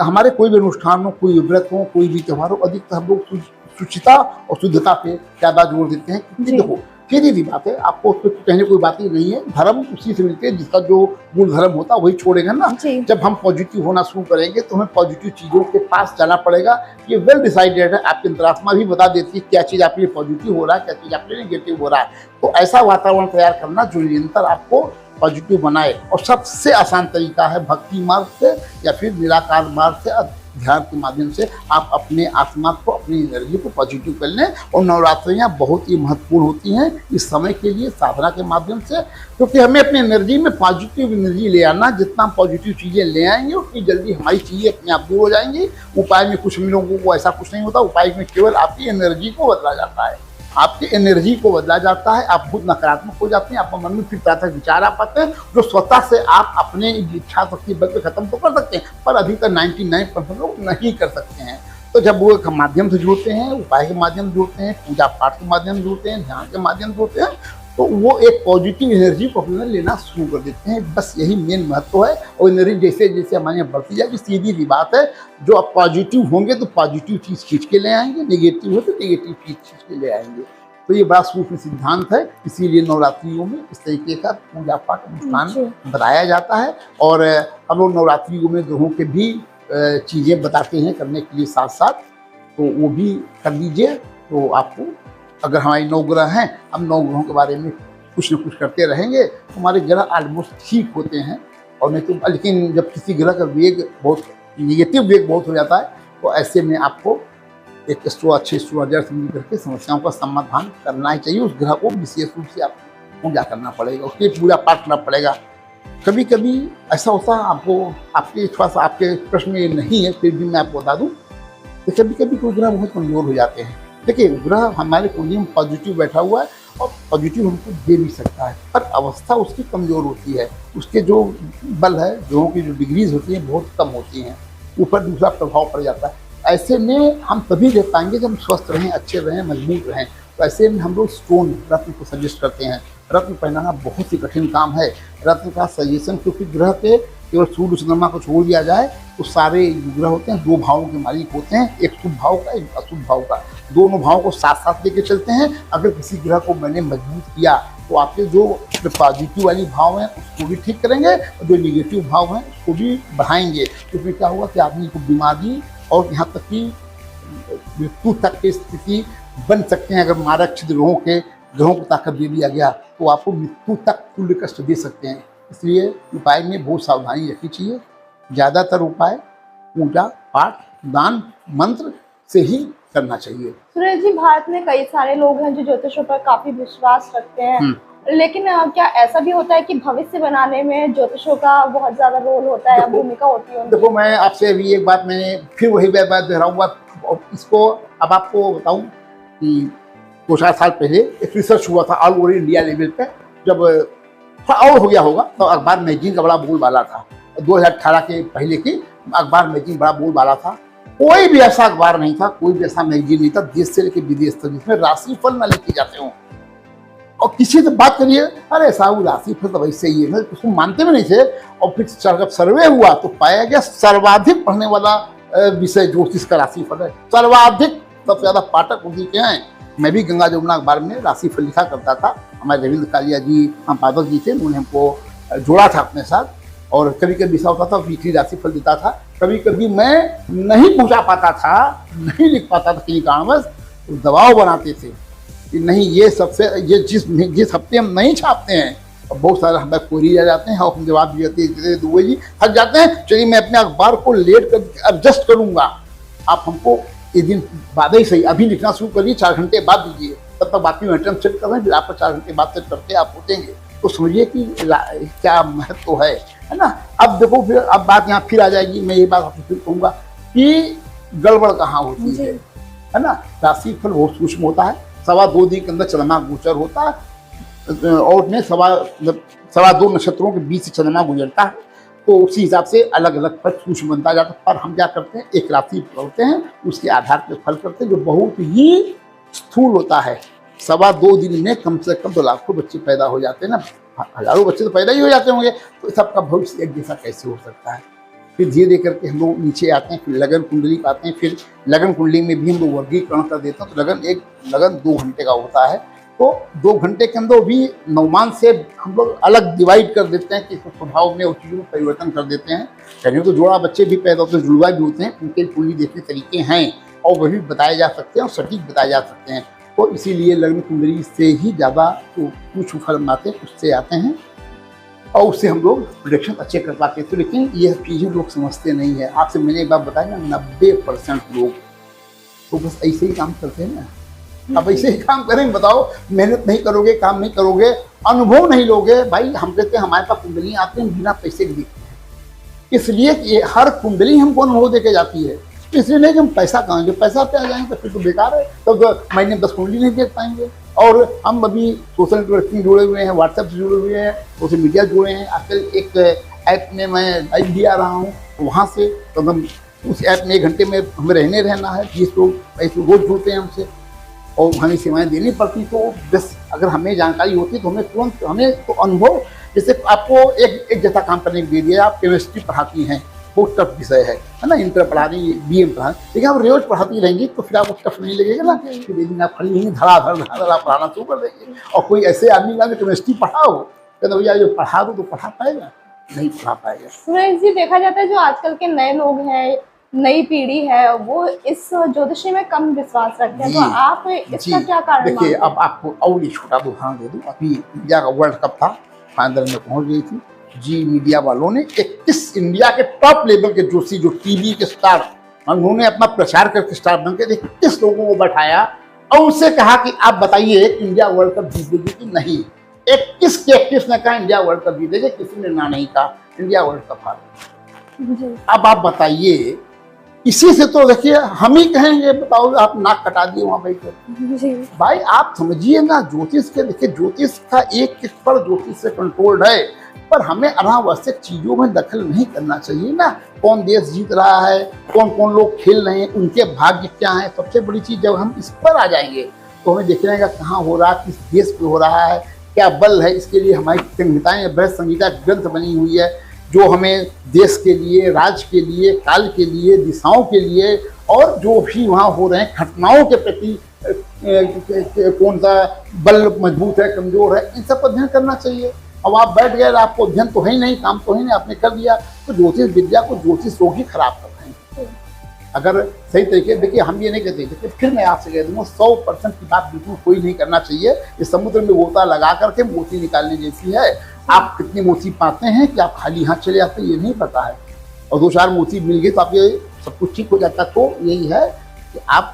हमारे कोई भी अनुष्ठान हो, कोई व्रत हो, कोई भी त्यौहार हो, अधिकतर हम लोग शुचिता और शुद्धता पे ज़्यादा जोर देते हैं। क्योंकि देखो सीधी सी बात है, आपको उसको कहने कोई बात ही नहीं है। धर्म उसी से मिलते हैं जिसका जो मूल धर्म होता है वही छोड़ेगा ना। जी। जब हम पॉजिटिव होना शुरू करेंगे तो हमें पॉजिटिव चीज़ों के पास जाना पड़ेगा। ये वेल डिसाइडेड है, आपकी अंतरात्मा भी बता देती है क्या चीज़ आपके लिए पॉजिटिव हो रहा है, क्या चीज़ आपके लिए नेगेटिव हो रहा है। तो ऐसा वातावरण तैयार करना जो निरंतर आपको पॉजिटिव बनाए, और सबसे आसान तरीका है भक्ति मार्ग से या फिर निराकार मार्ग से, ध्यान के माध्यम से आप अपने आत्मा को, अपनी एनर्जी को पॉजिटिव कर लें। और नवरात्रियाँ बहुत ही महत्वपूर्ण होती हैं इस समय के लिए साधना के माध्यम से, क्योंकि हमें अपनी एनर्जी में पॉजिटिव एनर्जी ले आना। जितना हम पॉजिटिव चीज़ें ले आएंगे उतनी जल्दी हमारी चीज़ें अपने आप दूर हो जाएंगी। उपाय में कुछ लोगों को ऐसा कुछ नहीं होता, उपाय में केवल आपकी एनर्जी को बदला जाता है, आपकी एनर्जी को बदला जाता है। आप खुद नकारात्मक हो जाते हैं, आपके मन में फिर तरह तरह विचार आ पाते हैं जो स्वतः से आप अपने इच्छा शक्ति बल पे खत्म तो कर सकते हैं, पर अभी तक 99% लोग नहीं कर सकते हैं। तो जब वो के माध्यम से जुड़ते हैं, उपाय के माध्यम से जुड़ते हैं, पूजा पाठ के माध्यम से जुड़ते हैं, ध्यान के माध्यम से जुड़ते हैं, तो वो एक पॉजिटिव एनर्जी को अपने लेना शुरू कर देते हैं। बस यही मेन महत्व है। और एनर्जी जैसे जैसे हमारे यहाँ बढ़ती जाएगी, सीधी सी बात है, जो आप पॉजिटिव होंगे तो पॉजिटिव चीज़ खींच के ले आएंगे, नेगेटिव हो तो नेगेटिव चीज़ खींच के ले आएंगे। तो ये बड़ा सूक्ष्म सिद्धांत है, इसीलिए नवरात्रियों में इस तरीके का पूजा पाठ अनुष्ठान बताया जाता है। और हम लोग नवरात्रियों में ग्रहों के भी चीज़ें बताते हैं करने के लिए साथ साथ, तो वो भी कर लीजिए। तो आपको अगर हमारे 9 ग्रह हैं, हम 9 ग्रहों के बारे में कुछ न कुछ करते रहेंगे, हमारे ग्रह ऑलमोस्ट ठीक होते हैं। और नहीं तो लेकिन जब किसी ग्रह का वेग बहुत निगेटिव वेग बहुत हो जाता है, तो ऐसे में आपको एक अच्छे एस्ट्रोलॉजर से मिल करके समस्याओं का समाधान करना ही चाहिए। उस ग्रह को विशेष रूप से आपको पूजा करना पड़ेगा, उसके पूजा पाठ करना पड़ेगा। कभी कभी ऐसा होता है, आपको आपके थोड़ा सा आपके प्रश्न में नहीं है, फिर भी मैं आपको बता दूं, तो कभी कभी कोई ग्रह बहुत कमज़ोर हो जाते हैं। देखिए, ग्रह हमारे कुंडली में पॉजिटिव बैठा हुआ है और पॉजिटिव हमको दे भी सकता है, पर अवस्था उसकी कमज़ोर होती है। उसके जो बल है, ग्रहों की जो डिग्रीज होती हैं बहुत कम होती हैं, ऊपर दूसरा प्रभाव पड़ जाता है। ऐसे में हम तभी रह पाएंगे जब हम स्वस्थ रहें, अच्छे रहें, मजबूत रहें। तो ऐसे में हम लोग स्टोन रत्न को सजेस्ट करते हैं। रत्न पहनाना बहुत ही कठिन काम है। रत्न का सजेशन, क्योंकि ग्रह पे केवल सूर्य चंद्रमा को छोड़ दिया जाए तो सारे ग्रह होते हैं 2 भावों के मालिक होते हैं, एक शुभ भाव का, एक अशुभ भाव का। दोनों भावों को साथ साथ लेके चलते हैं। अगर किसी ग्रह को मैंने मजबूत किया तो आपके जो पॉजिटिव वाली भाव हैं उसको भी ठीक करेंगे, और जो निगेटिव भाव हैं उसको भी बढ़ाएंगे। तो फिर क्या हुआ कि आदमी को बीमारी और यहाँ तक कि मृत्यु तक की स्थिति बन सकते हैं। अगर मारक छिद्र ग्रहों को ताकत दे दिया गया तो आपको मृत्यु तक तुल्य कष्ट दे सकते हैं। इसलिए उपाय में बहुत सावधानी रखनी चाहिए। ज़्यादातर उपाय पूजा पाठ, दान, मंत्र से ही करना चाहिए। सुरेश जी, भारत में कई सारे लोग हैं जो ज्योतिषों पर काफी विश्वास रखते हैं, लेकिन क्या ऐसा भी होता है कि भविष्य बनाने में ज्योतिषों का बहुत ज्यादा रोल होता है, भूमिका होती है? देखो, मैं आपसे अभी एक बात, मैंने फिर वही बात दोहराऊंगा। इसको अब आपको बताऊं कि 2-4 साल पहले एक रिसर्च हुआ था ऑल ओवर इंडिया लेवल पे, जब और हो गया होगा, तो अखबार मैगजीन का बड़ा बोलबाला था। 2018 के पहले की अखबार मैगजीन बड़ा बोलबाला था। कोई भी ऐसा अखबार नहीं था, कोई भी ऐसा मैगजीन नहीं था देश से लेकर विदेश तक जिसमें राशिफल न लेके जाते हों। और किसी से बात करिए, अरे साहब राशिफल तो वैसे ही है, उसको मानते भी नहीं थे। और फिर जब सर्वे हुआ तो पाया गया सर्वाधिक पढ़ने वाला विषय ज्योतिष का राशिफल है। सर्वाधिक, सबसे ज्यादा पाठक उसी के हैं। मैं भी गंगा जमुना अखबार में राशिफल लिखा करता था। हमारे रविंद्र कालिया जी संपादक जी थे, उन्होंने हमको जोड़ा था अपने साथ। और कभी कभी ऐसा होता था वीकली राशिफल देता था। कभी कभी मैं नहीं पहुंचा पाता था, नहीं लिख पाता था किसी कारणवश, तो दबाव बनाते थे कि नहीं, ये जिस हफ्ते हम नहीं छापते हैं, और बहुत सारे हमें क्वेरी आ जाते हैं और हम जवाब दिए दुबे जी थक जाते हैं, चलिए मैं अपने अखबार को लेट कर एडजस्ट करूंगा, आप हमको एक दिन बाद ही सही, अभी लिखना शुरू करिए, 4 घंटे बाद दीजिए, तब तक बाकी आइटम सेट कर रहे हैं, फिर आपको 4 घंटे बाद सेट करके आप उठेंगे। तो समझिए कि क्या महत्व है ना। अब देखो, फिर अब बात यहाँ फिर आ जाएगी, मैं ये बात आपको फिर कहूँगा कि गड़बड़ कहाँ होती है ना। राशिफल बहुत सूक्ष्म होता है, 2.25 दिन के अंदर चंद्रमा गोचर होता है, और में 2.25 नक्षत्रों के बीच से चंद्रमा गुजरता है, तो उसी हिसाब से अलग अलग फल सूक्ष्म बनता जाता है। पर हम क्या करते हैं, एक राशि पढ़ते हैं, उसके आधार पर फल करते हैं, जो बहुत ही स्थूल होता है। 2.25 दिन में कम से कम तो लाखों बच्चे पैदा हो जाते हैं ना, हजारों बच्चे तो पैदा ही हो जाते होंगे, तो सबका भविष्य एक जैसा कैसे हो सकता है। फिर धीरे धीरे करके हम लोग नीचे आते हैं, फिर लगन कुंडली पाते हैं, फिर लगन कुंडली में भी हम लोग वर्गीकरण कर देते हैं। तो लगन 2 घंटे का होता है, तो 2 घंटे के अंदर भी नवमान से हम लोग अलग डिवाइड कर देते हैं कि स्वभाव में उस चीज़ों में परिवर्तन कर देते हैं। कहीं तो जोड़ा बच्चे भी पैदा होते हैं, जुड़वा भी होते हैं, उनके कुंडली देखने तरीके हैं और वही बताए जा सकते हैं और सटीक बताए जा सकते हैं। तो इसीलिए लग्न कुंडली से ही ज़्यादा कुछ फल आते हैं, उससे आते हैं और उससे हम लोग प्रोडिक्शन अच्छे कर पाते हैं। तो लेकिन ये चीज़ें लोग समझते नहीं है। आपसे मैंने एक बात बताई ना, 90% लोग तो बस ऐसे ही काम करते हैं ना। अब ऐसे ही काम करेंगे, बताओ मेहनत नहीं करोगे, काम नहीं करोगे, अनुभव नहीं लोगे। भाई हम कहते हैं हमारे पास कुंडली आते हैं बिना पैसे के दिखते हैं, इसलिए कि हर कुंडली हमको अनुभव देके जाती है। इसलिए नहीं कि हम पैसा कमाएंगे, पैसा पे आ जाएंगे तो फिर तो बेकार है, तो महीने 10 कुंडली नहीं देख पाएंगे। और हम अभी सोशल नेटवर्किंग जुड़े हुए हैं, व्हाट्सएप से जुड़े हुए हैं, सोशल मीडिया जुड़े हैं। आजकल एक ऐप में मैं लाइव भी आ रहा हूँ, वहाँ से तो हम उस ऐप में 1 घंटे में हमें रहना है। 20 लोग ऐसे रोज जुड़ते हैं हमसे और हमें सेवाएं देनी पड़ती। तो बस अगर हमें जानकारी होती तो हमें तुरंत, हमें तो अनुभव, जैसे आपको एक जैसा काम करने के लिए दिया, आप केमिस्ट्री पढ़ाती हैं, बहुत टफ विषय है ना, इंटर पढ़ा रही, BM पढ़ा, लेकिन आप रोज पढ़ाती रहेंगी तो फिर आपको टफ नहीं लगेगा ना। फिर एक दिन आप खड़ी रहेंगी, धड़ाधड़ आप पढ़ाना शुरू कर देंगे। और कोई ऐसे आदमी का केमिस्ट्री पढ़ाओ, कहते भैया जो पढ़ा दो तो पढ़ा पाएगा, नहीं पढ़ा पाएगा। सुरेश जी, देखा जाता है जो आजकल के नए लोग हैं, नई पीढ़ी है, वो इस ज्योतिषी में कम विश्वास रखते हैं, तो आप इसका क्या कारण? देखिए, अब आपको और एक छोटा उदाहरण दे दूं। अभी इंडिया का वर्ल्ड कप था, फाइनल में पहुंच गई थी जी। मीडिया वालों ने 31 इंडिया के टॉप लेवल के जोशी, जो टीवी के स्टार, उन्होंने अपना प्रचार करके स्टार बनकर 31 लोगों को बैठाया और उनसे कहा कि आप बताइए इंडिया वर्ल्ड कप जीतेगी कि नहीं। 21 के 21 ने कहा इंडिया वर्ल्ड कप जीतेगी, किसी ने ना नहीं कहा इंडिया वर्ल्ड कप हारेगी। अब आप बताइए, इसी से तो देखिए हम ही कहेंगे, बताओ आप नाक कटा दिए वहां बैठे। भाई आप समझिए ना, ज्योतिष के देखिए, ज्योतिष का एक पर ज्योतिष से कंट्रोल्ड है, पर हमें अनावश्यक चीजों में दखल नहीं करना चाहिए ना। कौन देश जीत रहा है, कौन कौन लोग खेल रहे हैं, उनके भाग्य क्या है। सबसे बड़ी चीज जब हम इस पर आ जाएंगे तो हमें देखना है कहाँ हो रहा है, किस देश पे हो रहा है, क्या बल है। इसके लिए हमारी संहिताएं, बृहद संहिता ग्रंथ बनी हुई है, जो हमें देश के लिए, राज्य के लिए, काल के लिए, दिशाओं के लिए और जो भी वहाँ हो रहे हैं घटनाओं के प्रति कौन सा बल मजबूत है, कमजोर है, इन सब पर अध्ययन करना चाहिए। अब आप बैठ गए, आपको अध्ययन तो है ही नहीं, काम तो है नहीं, आपने कर दिया, तो ज्योतिष विद्या को ज्योतिष लोग ही खराब कर रहे हैं। अगर सही तरीके, देखिए हम ये नहीं कहते, देखिए फिर मैं आपसे कह दूंगा 100% की बात बिल्कुल कोई नहीं करना चाहिए। इस समुद्र में गोता लगा करके मोती निकालने जैसी है। आप कितनी मोती पाते हैं कि आप खाली हाथ चले आते हैं, ये नहीं पता है। और 2-4 मोती मिल गए तो आप ये सब कुछ ठीक हो जाता। तो यही है कि आप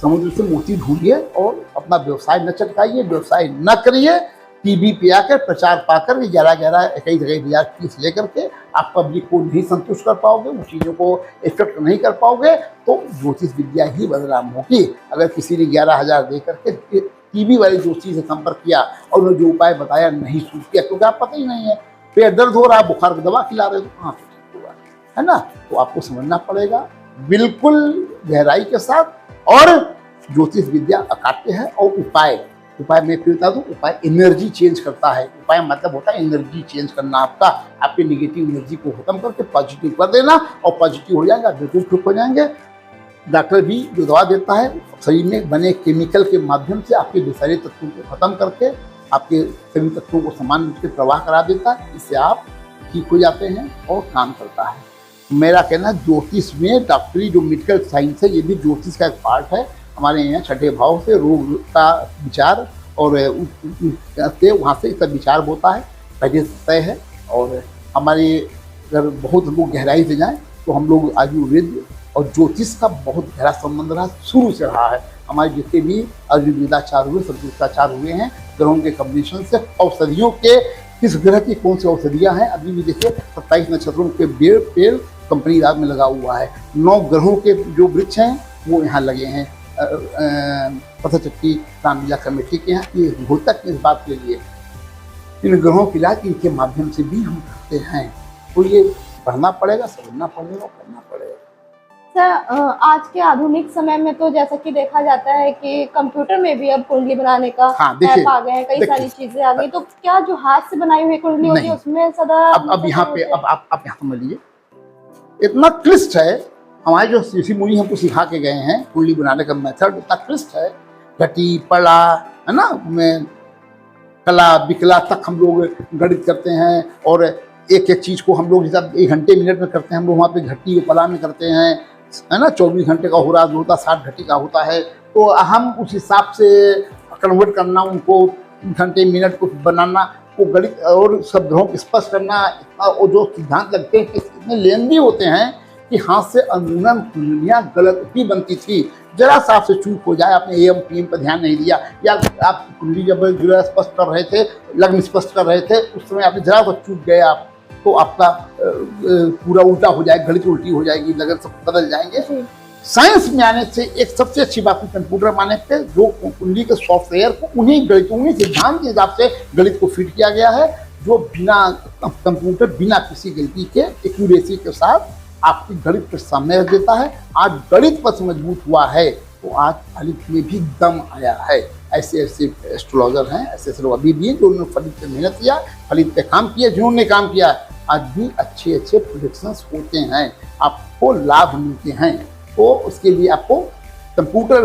समुद्र से मोती ढूंढिए और अपना व्यवसाय न चटकाइए, व्यवसाय न करिए। टीवी पे आकर प्रचार पाकर 11-11 21,000 फीस लेकर के आप पब्लिक को नहीं संतुष्ट कर पाओगे, उन चीज़ों को इफेक्ट नहीं कर पाओगे, तो ज्योतिष विद्या ही बदनाम होगी। अगर किसी ने 11,000 दे करके टीवी वाले ज्योतिषी से संपर्क किया और उन्होंने जो उपाय बताया नहीं सूझ किया, क्योंकि आप पता ही नहीं है, पेट दर्द हो रहा है, बुखार की दवा खिला रहे हो, कहाँ से ठीक होगा, है ना। तो आपको समझना पड़ेगा बिल्कुल गहराई के साथ। और ज्योतिष विद्या अकाट्य है। और उपाय मैं फिर बता दूं, उपाय एनर्जी चेंज करता है। उपाय मतलब होता है एनर्जी चेंज करना, आपके नेगेटिव एनर्जी को खत्म करके पॉजिटिव कर देना, और पॉजिटिव हो जाएगा, बिल्कुल ठीक हो जाएंगे। डॉक्टर भी जो दवा देता है शरीर में बने केमिकल के माध्यम से आपके विषैले तत्वों को खत्म करके आपके सभी तत्वों को समान रूप से प्रवाह करा देता है। इससे आप ठीक हो जाते हैं और काम करता है। मेरा कहना, ज्योतिष में डॉक्टरी जो मेडिकल साइंस है, ये भी ज्योतिष का एक पार्ट है। हमारे यहाँ 6ठे भाव से रोग का विचार और वहाँ से इसका विचार होता है, पहले से तय है। और हमारे अगर बहुत लोग गहराई से जाएं तो हम लोग आयुर्वेद और ज्योतिष का बहुत गहरा संबंध रहा, शुरू से रहा है। हमारे जितने भी आयुर्वेदाचार हुए, सब ज्योतिषाचार हुए हैं, ग्रहों के कॉम्बिनेशन से। औषधियों के किस ग्रह की कौन सी औषधियाँ हैं, अभी भी देखिए 27 नक्षत्रों के पेड़ कंपनी राज में लगा हुआ है। 9 ग्रहों के जो वृक्ष हैं वो यहाँ लगे हैं पता चक्की रामलीला कमेटी के यहाँ। ये रोहतक इस बात के लिए इन ग्रहों के इलाज इनके माध्यम से भी हम करते हैं। तो ये पढ़ना पड़ेगा, समझना पड़ेगा, करना पड़ेगा। सर, आज के आधुनिक समय में तो जैसा कि देखा जाता है कि कंप्यूटर में भी अब कुंडली बनाने का ऐप आ गए हैं, कई सारी चीजें आ गई। तो क्या जो हाथ से बनाई हुई कुंडली होती है उसमें सदा अब यहाँ पे अब आप यहाँ समझ लीजिए, इतना क्लिष्ट है। हमारे जो ऋषि मुनि हमको सिखा के गए हैं कुंडली बनाने का मेथड इतना क्लिष्ट है, घटी पड़ा है ना, में कला विकला तक हम लोग गणित करते हैं, और एक एक चीज़ को हम लोग जैसा 1 घंटे मिनट में करते हैं, हम लोग वहाँ पे घट्टी उपला में करते हैं, है ना। 24 घंटे का हो रहा जो होता 60 घंटे का होता है, तो हम उस हिसाब से कन्वर्ट करना, उनको घंटे मिनट को बनाना, वो गणित और शब्दों को स्पष्ट करना, और जो सिद्धांत लगते हैं इतने लेंदी होते हैं कि हाथ से अंदरूनन कुंडलियाँ गलत भी बनती थी। जरा सा आपसे चूक हो जाए, आपने एम पीएम पर ध्यान नहीं दिया, या आप कुंडली जब जो स्पष्ट कर रहे थे, लग्न स्पष्ट कर रहे थे, उस समय आपने जरा सा चूक गए आप, तो आपका पूरा उल्टा हो जाएगा, गणित उल्टी हो जाएगी, लगन सब बदल जाएंगे। साइंस में आने से एक सबसे अच्छी बात है कंप्यूटर में आने पे, जो कुंडली के सॉफ्टवेयर को उन्हीं गणित, उन्हीं सिद्धांत के हिसाब से गणित को फिट किया गया है, जो बिना कंप्यूटर बिना किसी गलती के एक्यूरेसी के साथ आपकी गणित के सामने रख देता है। आज गणित पर मजबूत हुआ है तो आज फलित में भी दम आया है। ऐसे ऐसे एस्ट्रोलॉजर हैं, ऐसे ऐसे लोग अभी भी हैं जो उन्होंने फलित पे मेहनत किया, फलित पे काम किया, जिन्होंने काम किया आज भी अच्छे अच्छे प्रोडिक्शंस होते हैं, आपको लाभ मिलते हैं। तो उसके लिए आपको कंप्यूटर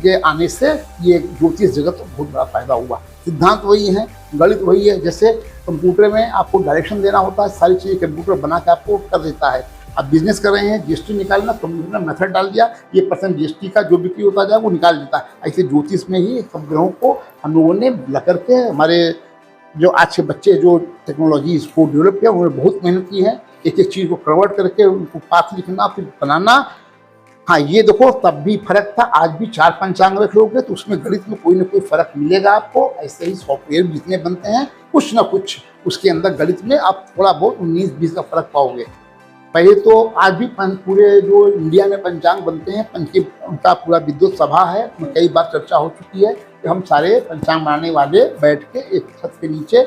के आने से ये ज्योतिष जगत को बहुत बड़ा फायदा हुआ। सिद्धांत वही है, गणित वही है। जैसे कंप्यूटर में आपको डायरेक्शन देना होता है, सारी चीज़ें कंप्यूटर बना के आपको कर देता है। आप बिजनेस कर रहे हैं, जीएसटी निकालना, कंप्यूटर ने मेथड डाल दिया, ये परसेंट जीएसटी का जो बिक्री होता जाए वो निकाल देता है। ऐसे ज्योतिष में ही सब ग्रहों को हम लोगों ने मिला करके, हमारे जो आज के बच्चे जो टेक्नोलॉजी इसको डेवलप किया, उन्होंने बहुत मेहनत की है, एक एक चीज़ को कन्वर्ट करके उनको पाठ लिखना फिर बनाना। हाँ, ये देखो तब भी फर्क था, आज भी 4 पंचांग रख लोगे तो उसमें गणित में कोई ना कोई फर्क मिलेगा आपको। ऐसे ही सॉफ्टवेयर जितने बनते हैं कुछ ना कुछ उसके अंदर गणित में आप थोड़ा बहुत 19-20 का फर्क पाओगे। पहले तो आज भी पूरे जो इंडिया में पंचांग बनते हैं, उनका पूरा विद्युत सभा है, कई बार चर्चा हो चुकी है कि हम सारे पंचांग बनाने वाले बैठ के एक छत के नीचे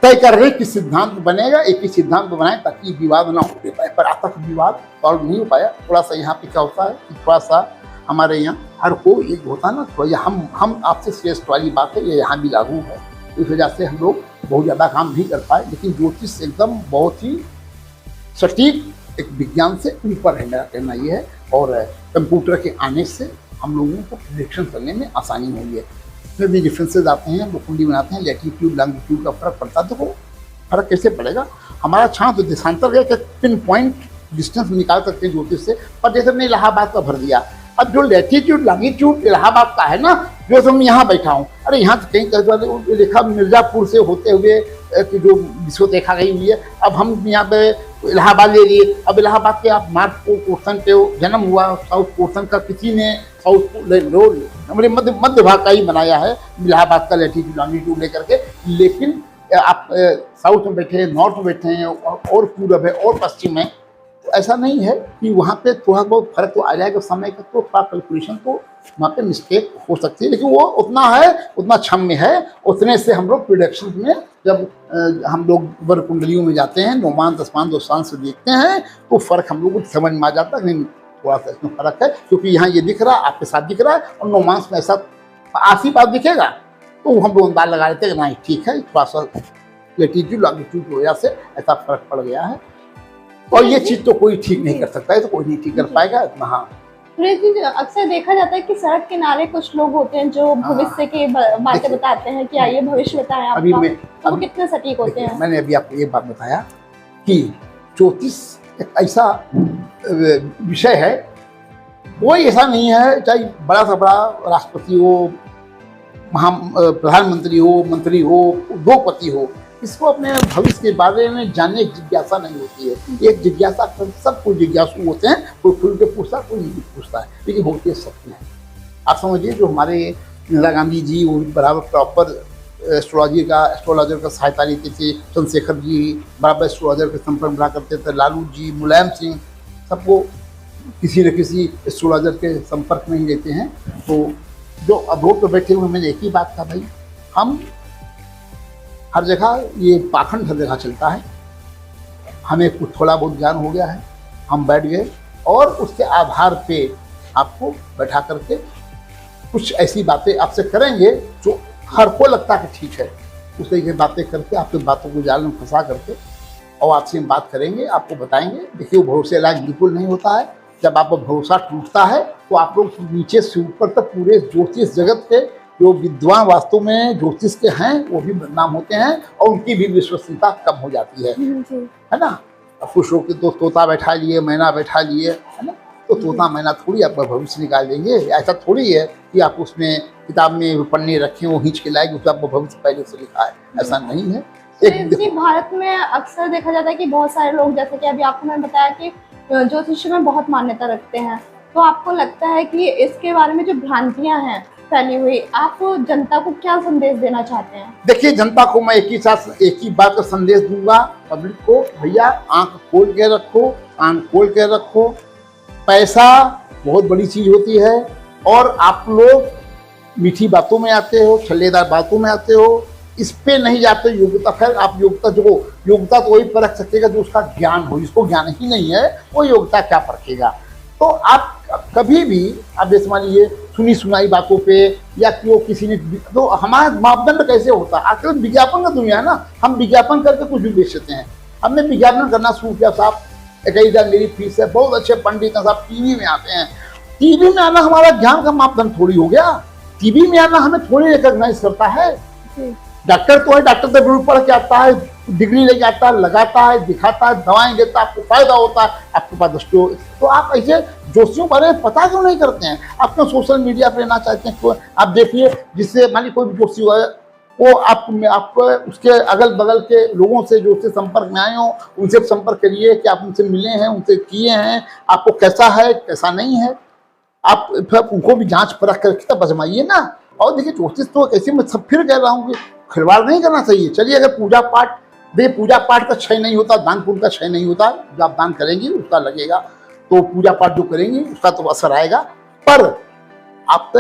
तय कर रहे कि सिद्धांत बनेगा, एक ही सिद्धांत बनाए ताकि विवाद ना हो पाए। पर आज तक विवाद सॉल्व नहीं हो पाया। थोड़ा सा यहाँ पे क्या होता है कि थोड़ा सा हमारे यहाँ हर को एक होता है ना, थोड़ा हम आपसे श्रेष्ठ वाली बात है, ये यहाँ भी लागू है। इस वजह से हम लोग बहुत ज़्यादा काम नहीं कर पाए, लेकिन ज्योतिष एकदम बहुत ही सटीक एक विज्ञान से ऊपर है, मेरा कहना ये है। और कंप्यूटर के आने से हम लोगों को प्रेडिक्शन करने में आसानी हुई है। इसमें भी डिफरेंसेस आते हैं, वो कुंडली बनाते हैं, लैटीट्यूड लॉन्गिट्यूड का फर्क पड़ता है। तो वो फर्क कैसे पड़ेगा? हमारा छां तो देशांतर गया कि पिन पॉइंट डिस्टेंस निकाल सकते हैं ज्योतिष से, पर जैसे हमने इलाहाबाद का भर दिया, अब जो लैटीट्यूड लॉन्गिट्यूड इलाहाबाद का है ना, जो हम यहाँ बैठा हूँ, अरे यहाँ तो कहीं रेखा मिर्जापुर से होते हुए कि जो विश्व रेखा गई हुई है, अब हम यहाँ पे इलाहाबाद ले लिए। अब इलाहाबाद के आप नॉर्थ पोर्शन पे जन्म हुआ, साउथ पोर्शन का किसी ने हमारे मध्य भाग का ही बनाया है इलाहाबाद का लैटीट्यूड लॉन्गिट्यूड लेकर के। लेकिन आप साउथ में बैठे हैं, नॉर्थ में बैठे हैं, और पूरब है और पश्चिम है, तो ऐसा नहीं है कि वहाँ पे थोड़ा बहुत फर्क तो आ जाएगा समय का, तो थोड़ा कैलकुलेशन तो वहाँ पे मिस्टेक हो सकती है, लेकिन वो उतना है, उतना क्षम्य है। उतने से हम लोग प्रोडक्शन में जब हम लोग वर कुंडलियों में जाते हैं, नौमान दसमान दोषांश से देखते हैं, तो फर्क हम लोग को समझ में आ जाता है। नहीं, थोड़ा सा इसमें फर्क है, क्योंकि यहाँ ये दिख रहा है, आपके साथ दिख रहा है, और नौमांस में ऐसा आसी बात दिखेगा, तो हम लोग अंदाज लगा लेते हैं कि नहीं ठीक है, थोड़ा सा लैटीट्यूड लॉन्गिट्यूड की वजह से ऐसा फर्क पड़ गया है। और ये चीज़ तो कोई ठीक नहीं कर सकता है, तो कोई नहीं ठीक कर पाएगा इतना। हाँ, अक्सर देखा जाता है कि सड़क किनारे कुछ लोग होते हैं जो भविष्य की बातें बताते हैं कि आइए भविष्य बताएं आपका, तो वो कितने सटीक होते हैं? मैंने अभी आपको ये बात बताया कि ज्योतिष एक ऐसा विषय है, कोई ऐसा नहीं है, चाहे बड़ा से बड़ा राष्ट्रपति हो, प्रधानमंत्री हो, मंत्री हो, उद्योगपति हो, इसको अपने भविष्य के बारे में जानने की जिज्ञासा नहीं होती है। एक जिज्ञासा सब कोई जिज्ञासु होते हैं, कोई खुल के पूछता, कोई नहीं पूछता है, लेकिन होती है सबकी है। आप समझिए, जो हमारे इंदिरा गांधी जी वो बराबर प्रॉपर एस्ट्रोलॉजर का सहायता लेते थे, चंद्रशेखर जी बराबर एस्ट्रोलॉजर के संपर्क बना करते थे, लालू जी, मुलायम सिंह, सबको किसी न किसी एस्ट्रोलॉजर के संपर्क में ही रहते हैं। तो जो अधोर पर बैठे हुए, मैंने एक ही बात कहा, भाई हम हर जगह ये पाखंड हर जगह चलता है, हमें कुछ थोड़ा बहुत ज्ञान हो गया है, हम बैठ गए और उसके आधार पे आपको बैठा करके कुछ ऐसी बातें आपसे करेंगे जो हर को लगता है कि ठीक है, उस तरीके की बातें करके आपकी बातों को जाल में फंसा करके और आपसे हम बात करेंगे, आपको बताएंगे। देखिए, वो भरोसे लायक बिल्कुल नहीं होता है। जब आपका भरोसा टूटता है तो आप लोग नीचे से ऊपर तक पूरे ज्योतिष जगत के जो विद्वान वास्तव में ज्योतिष के हैं वो भी बदनाम होते हैं और उनकी भी विश्वसनीयता कम हो जाती है ना। अब खुश होकर तो तोता बैठा लिए, मैना बैठा लिए, है ना, तो तोता मैना थोड़ी आपका भविष्य निकाल देंगे। ऐसा थोड़ी है कि आप उसमें किताब में पन्ने रखें वो खींच के लाएंगे, उसका आपका भविष्य पहले से लिखा है, ऐसा नहीं है। जी, भारत में अक्सर देखा जाता है कि बहुत सारे लोग, जैसे कि अभी आपको मैंने बताया कि ज्योतिष में बहुत मान्यता रखते हैं, तो आपको लगता है कि इसके बारे में जो भ्रांतियां हैं फैली हुई, आप जनता को क्या संदेश देना चाहते हैं? देखिए, जनता को मैं एक ही बात का संदेश दूंगा, पब्लिक को, भैया आंख खोल के रखो, आंख खोल के रखो। पैसा बहुत बड़ी चीज होती है और आप लोग मीठी बातों में आते हो, छल्लेदार बातों में आते हो, इस पे नहीं जाते। योग्यता, खैर आप योग्यता तो वही परख सकेगा जो उसका ज्ञान हो, जिसको ज्ञान ही नहीं है वो योग्यता क्या परखेगा। तो आप कभी भी आप जैसे मान लीजिए सुनी सुनाई बातों पे या क्यों किसी ने, तो हमारा मापदंड कैसे होता है? आजकल विज्ञापन का दुनिया है ना, हम विज्ञापन करके कुछ भी बेच सकते हैं। हमने विज्ञापन करना शुरू किया, साहब 21,000 मेरी फीस है, बहुत अच्छे पंडित हैं साहब, टीवी में आते हैं। टीवी में आना हमारा ज्ञान का मापदंड थोड़ी हो गया, टीवी में आना हमें थोड़ी रिकॉग्नाइज करता है। डॉक्टर तो है, डॉक्टर तो बिल्कुल पढ़ के आता है, डिग्री लेके आता है, लगाता है, दिखाता है, दवाएं देता है, आपको फायदा होता है, आपके पास दृष्टि। तो आप ऐसे जोशियों बारे में पता क्यों नहीं करते हैं? आप क्यों सोशल मीडिया पे लेना चाहते हैं? आप देखिए, जिससे मान लीजिए कोई भी जोशी है, वो आप उसके अगल बगल के लोगों से जो उससे संपर्क में आए हो, उनसे संपर्क करिए कि आप उनसे मिले हैं, उनसे किए हैं, आपको कैसा है कैसा नहीं है, आप फिर उनको भी जांच परख करके तब आजमाइए ना। और देखिए, ज्योतिष तो कैसे, मैं सब फिर कह रहा हूँ कि खिलवाड़ नहीं करना चाहिए। चलिए, अगर पूजा पाठ, देखिए पूजा पाठ का क्षय नहीं होता, दान पुण्य का क्षय नहीं होता, जो आप दान करेंगे उसका लगेगा, तो पूजा पाठ जो करेंगे उसका तो असर आएगा। पर आप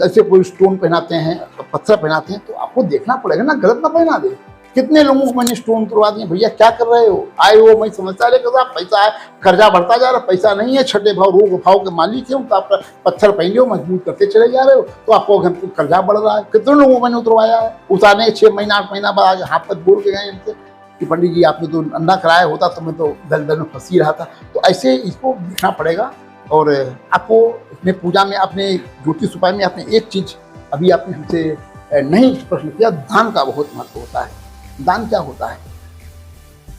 ऐसे कोई स्टोन पहनाते हैं, पत्थर पहनाते हैं, तो आपको देखना पड़ेगा ना, गलत ना पहना दे। कितने लोगों को मैंने स्टोन तुड़वा दिए, भैया क्या कर रहे हो, आए हो, मैं समझता है साहब पैसा है, कर्जा बढ़ता जा रहा, पैसा नहीं है, छठे भाव रोग भाव के मालिक है, तो आप पत्थर पहने हो, मजबूत करते चले जा रहे हो, तो आपको कर्जा बढ़ रहा है। कितने लोगों को मैंने उतरवाया है, उतारने 6 महीना 8 महीना बाद आगे हाथ तक बोल के गए इनसे कि पंडित जी आपने तो अंडा कराया होता तो मैं तो दलदल में फंसी रहा था। तो ऐसे इसको देखना पड़ेगा। और आपको इसमें पूजा में, अपने ज्योतिष उपाय में आपने एक चीज अभी आपने हमसे नहीं प्रश्न किया, दान का बहुत महत्व होता है। दान क्या होता है?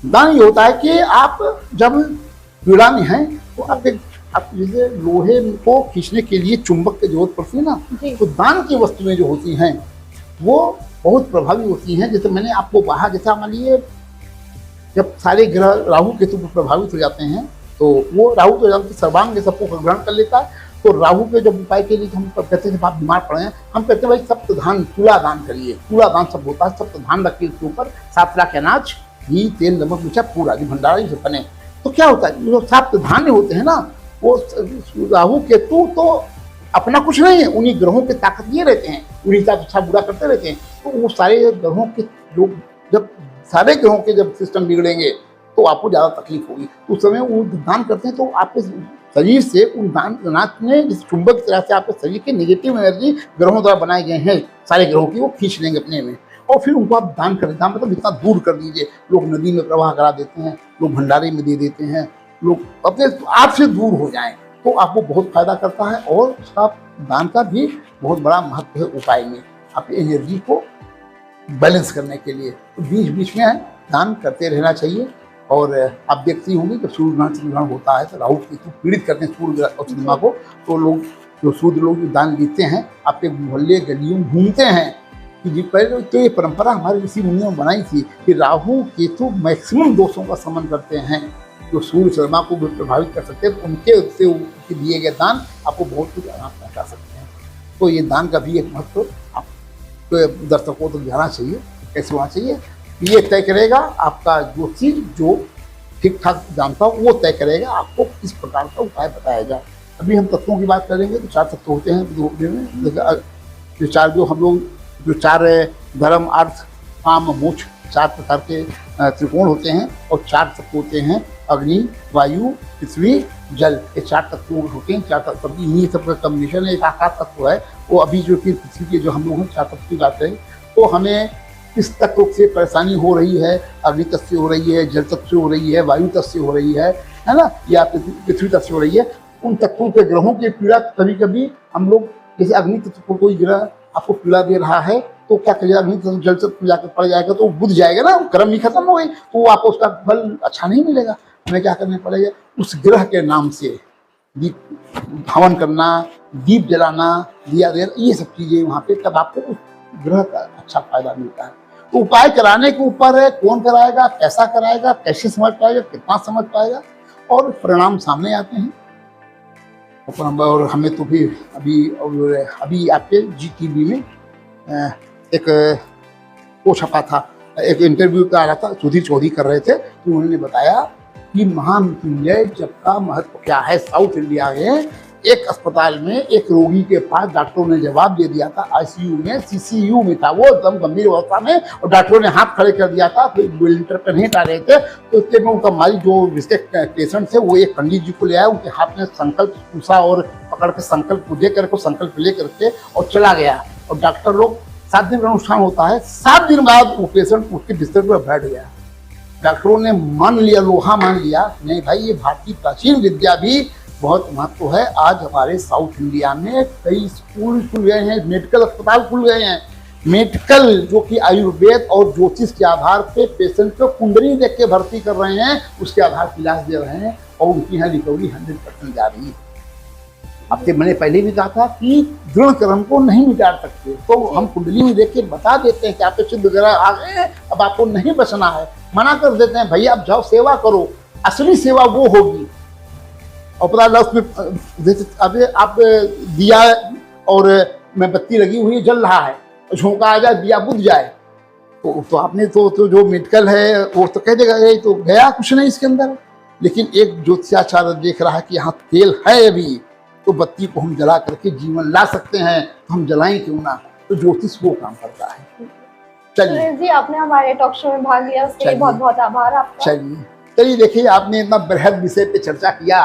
दान ये होता है कि आप जब पीड़ा में हैं तो आप जैसे लोहे को खींचने के लिए चुंबक की जरूरत पड़ती है ना, तो दान की वस्तुएं जो होती हैं वो बहुत प्रभावी होती हैं। जैसे मैंने आपको कहा, जैसा मान लीजिए जब सारे ग्रह राहु केतु पर प्रभावित हो जाते हैं, तो वो राहु तो सर्वांग के सबको ग्रहण कर लेता है। तो राहु के जब उपाय के लिए हम कहते हैं, आप बीमार पड़े हैं, हम कहते हैं भाई सप्तधान तुला दान करिए। तुला दान सब होता है, सप्तधान रखिए उसके ऊपर, 7 तरह के अनाज, घी, तेल, नमक, मिर्चा, पूरा जो भंडारा से बने। तो क्या होता है, जो सप्तधान्य होते हैं ना, वो राहु केतु तो अपना कुछ नहीं है, उन्हीं ग्रहों के ताकत लिए रहते हैं, उन्हीं का अच्छा बुरा करते रहते हैं। तो वो सारे ग्रहों के जो जब सिस्टम बिगड़ेंगे तो आपको ज़्यादा तकलीफ होगी। उस समय वो दान करते हैं तो आपके शरीर से उन दान अनाज में जिस चुंबक की तरह से आपके शरीर की नेगेटिव एनर्जी ग्रहों द्वारा बनाए गए हैं सारे ग्रहों की, वो खींच लेंगे अपने में, और फिर उनको आप दान कर दें। मतलब इतना दूर कर दीजिए। लोग नदी में प्रवाह करा देते हैं, लोग भंडारे में दे देते हैं, लोग अपने आपसे दूर हो जाएं, तो आपको बहुत फायदा करता है। और उसका दान का भी बहुत बड़ा महत्व है उपाय में, आपकी एनर्जी को बैलेंस करने के लिए। तो बीच बीच में दान करते रहना चाहिए। और आप देखती होंगी कि सूर्य ग्रहण होता है तो राहु केतु पीड़ित करते हैं सूर्य और चंद्रमा को, तो लोग जो सूर्य लोग जो दान देते हैं, आपके मोहल्ले गलियों घूमते हैं कि जी पहले तो ये परंपरा हमारे ऋषि मुनियों ने बनाई थी कि राहु केतु मैक्सिमम दोषों का समन करते हैं, जो सूर्य चंद्रमा को भी प्रभावित कर सकते हैं। तो उनके दिए गए दान आपको बहुत कुछ आराम पहुँचा सकते हैं। तो ये दान का भी एक महत्व आप दर्शकों को जाना चाहिए, कैसे होना चाहिए। ये तय करेगा आपका जो चीज जो ठीक ठाक जानता हो, वो तय करेगा आपको किस प्रकार का उपाय बताया जाए। अभी हम तत्वों की बात करेंगे तो 4 तत्व होते हैं जो चार, जो हम लोग जो 4 धर्म अर्थ काम मोक्ष 4 प्रकार के त्रिकोण होते हैं, और 4 तत्व होते हैं, अग्नि, वायु, पृथ्वी, जल। ये 4 तत्व होते हैं। 4 तत्व इन्हीं सबका कम्बिनेशन है, एक आकाश तत्व है। वो अभी जो कि पृथ्वी के जो हम लोग हैं 4 तत्व की बात करें, तो हमें किस तत्व से परेशानी हो रही है, अग्नि तत्व से हो रही है, जल तत्व से हो रही है, वायु तत्व से हो रही है ना, या पृथ्वी तत्व से हो रही है। उन तत्वों के ग्रहों की पीड़ा कभी कभी हम लोग, जैसे अग्नि तत्व को कोई ग्रह आपको पीड़ा दे रहा है तो क्या करिएगा, नहीं तो जल से जाकर पड़ जाएगा तो बुझ जाएगा ना, कर्म ही खत्म हो गई, तो आपको उसका फल अच्छा नहीं मिलेगा। हमें क्या करना पड़ेगा, उस ग्रह के नाम से दीप हवन करना, दीप जलाना, दिया देना, ये सब चीजें वहाँ पे, तब आपको उस ग्रह का अच्छा फायदा मिलता है। तो उपाय कराने के ऊपर है, कौन कराएगा, कैसा कराएगा, कैसे समझ पाएगा, कितना समझ पाएगा, और परिणाम सामने आते हैं। और हमें तो भी अभी आपके GTV में एक वो छपा था, एक इंटरव्यू का आ रहा था, सुधीर चौधरी कर रहे थे, तो उन्होंने बताया कि महामृत्युंजय जप का महत्व क्या है। साउथ इंडिया में एक अस्पताल में एक रोगी के पास डॉक्टरों ने जवाब दे दिया था, ICU में, CCU में था वो, एकदम गंभीर अवस्था में, और डॉक्टरों ने हाथ खड़े कर दिया था, फिर वेंटिलेटर पर नहीं हटा रहे थे, तो उसके में उनका मरीज जो जिसके पेशेंट थे वो एक पंडित जी को ले आया, उनके हाथ में संकल्प पूछा और पकड़ के संकल्प दे करके संकल्प ले करके और चला गया। और डॉक्टर लोग 7 दिन का अनुष्ठान होता है, 7 दिन बाद वो पेशेंट उसके बिस्तर पर बैठ गया। डॉक्टरों ने मान लिया, लोहा मान लिया, नहीं भाई ये भारतीय प्राचीन विद्या भी बहुत महत्व है। आज हमारे साउथ इंडिया में कई स्कूल खुल गए हैं, मेडिकल अस्पताल खुल गए हैं, मेडिकल जो कि आयुर्वेद और ज्योतिष के आधार पे पेशेंट को कुंडली देख के भर्ती कर रहे हैं, उसके आधार पर इलाज दे रहे हैं, और उनकी यहाँ रिकवरी 100% जा रही है। आपसे मैंने पहले भी कहा था कि दृढ़ कर्म को नहीं मिटा सकते, तो हम कुंडली में देख के बता देते हैं कि आपके सिद्ध ग्रह आ गए हैं, अब आपको नहीं बचना है, मना कर देते हैं, भैया आप जाओ सेवा करो, असली सेवा वो होगी। और पता लगा उसमें अभी आप दिया और में बत्ती लगी हुई है, जल रहा है, झोंका आ जाए, दिया बुझ जाए, तो आपने तो जो मेडिकल है वो तो कह देगा ये तो गया, कुछ नहीं इसके अंदर। लेकिन एक ज्योतिषाचार्य देख रहा है कि यहाँ तेल है अभी, तो बत्ती को हम जला करके जीवन ला सकते हैं, तो हम जलाएं क्यों ना, तो ज्योतिष वो काम करता है। चलिए जी, आपने हमारे टॉक शो में भाग लिया, उसके लिए बहुत बहुत आभार आपका। चलिए देखिए, आपने इतना बृहद विषय पे चर्चा किया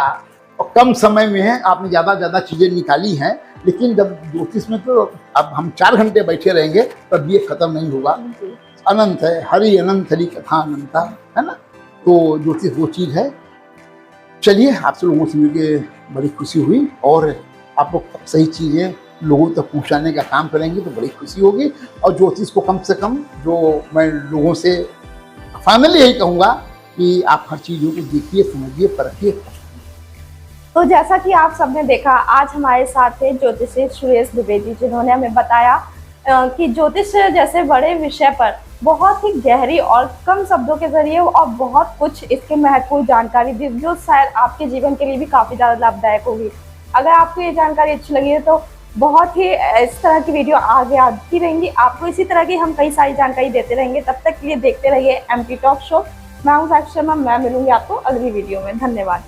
और कम समय में है आपने ज्यादा चीजें निकाली हैं, लेकिन जब ज्योतिष में तो अब हम 4 घंटे बैठे रहेंगे तब ये खत्म नहीं होगा। अनंत है, हरि अनंत, हरि कथा अनंता, है ना, तो ज्योतिष वो चीज है। चलिए, आपसे लोगों से मिलके बड़ी खुशी हुई, और आप लोग सही चीजें लोगों तक पहुंचाने का काम करेंगे तो बड़ी खुशी होगी। और ज्योतिष को कम से कम, जो मैं लोगों से फाइनली यही कहूँगा कि आप हर चीज़ों को देखिए, समझिए, परखिए। तो जैसा कि आप सबने देखा, आज हमारे साथ थे ज्योतिषी सुरेश दुबे जी, जिन्होंने हमें बताया कि ज्योतिष जैसे बड़े विषय पर बहुत ही गहरी और कम शब्दों के जरिए और बहुत कुछ इसके महत्वपूर्ण जानकारी दी, जो शायद आपके जीवन के लिए भी काफ़ी ज़्यादा लाभदायक होगी। अगर आपको ये जानकारी अच्छी लगी है तो बहुत ही इस तरह की वीडियो आगे आती रहेंगी, आपको इसी तरह की हम कई सारी जानकारी देते रहेंगे। तब तक के लिए देखते रहिए MP टॉक शो। मैं हूँ साक्षी शर्मा, मैं मिलूंगी आपको अगली वीडियो में। धन्यवाद।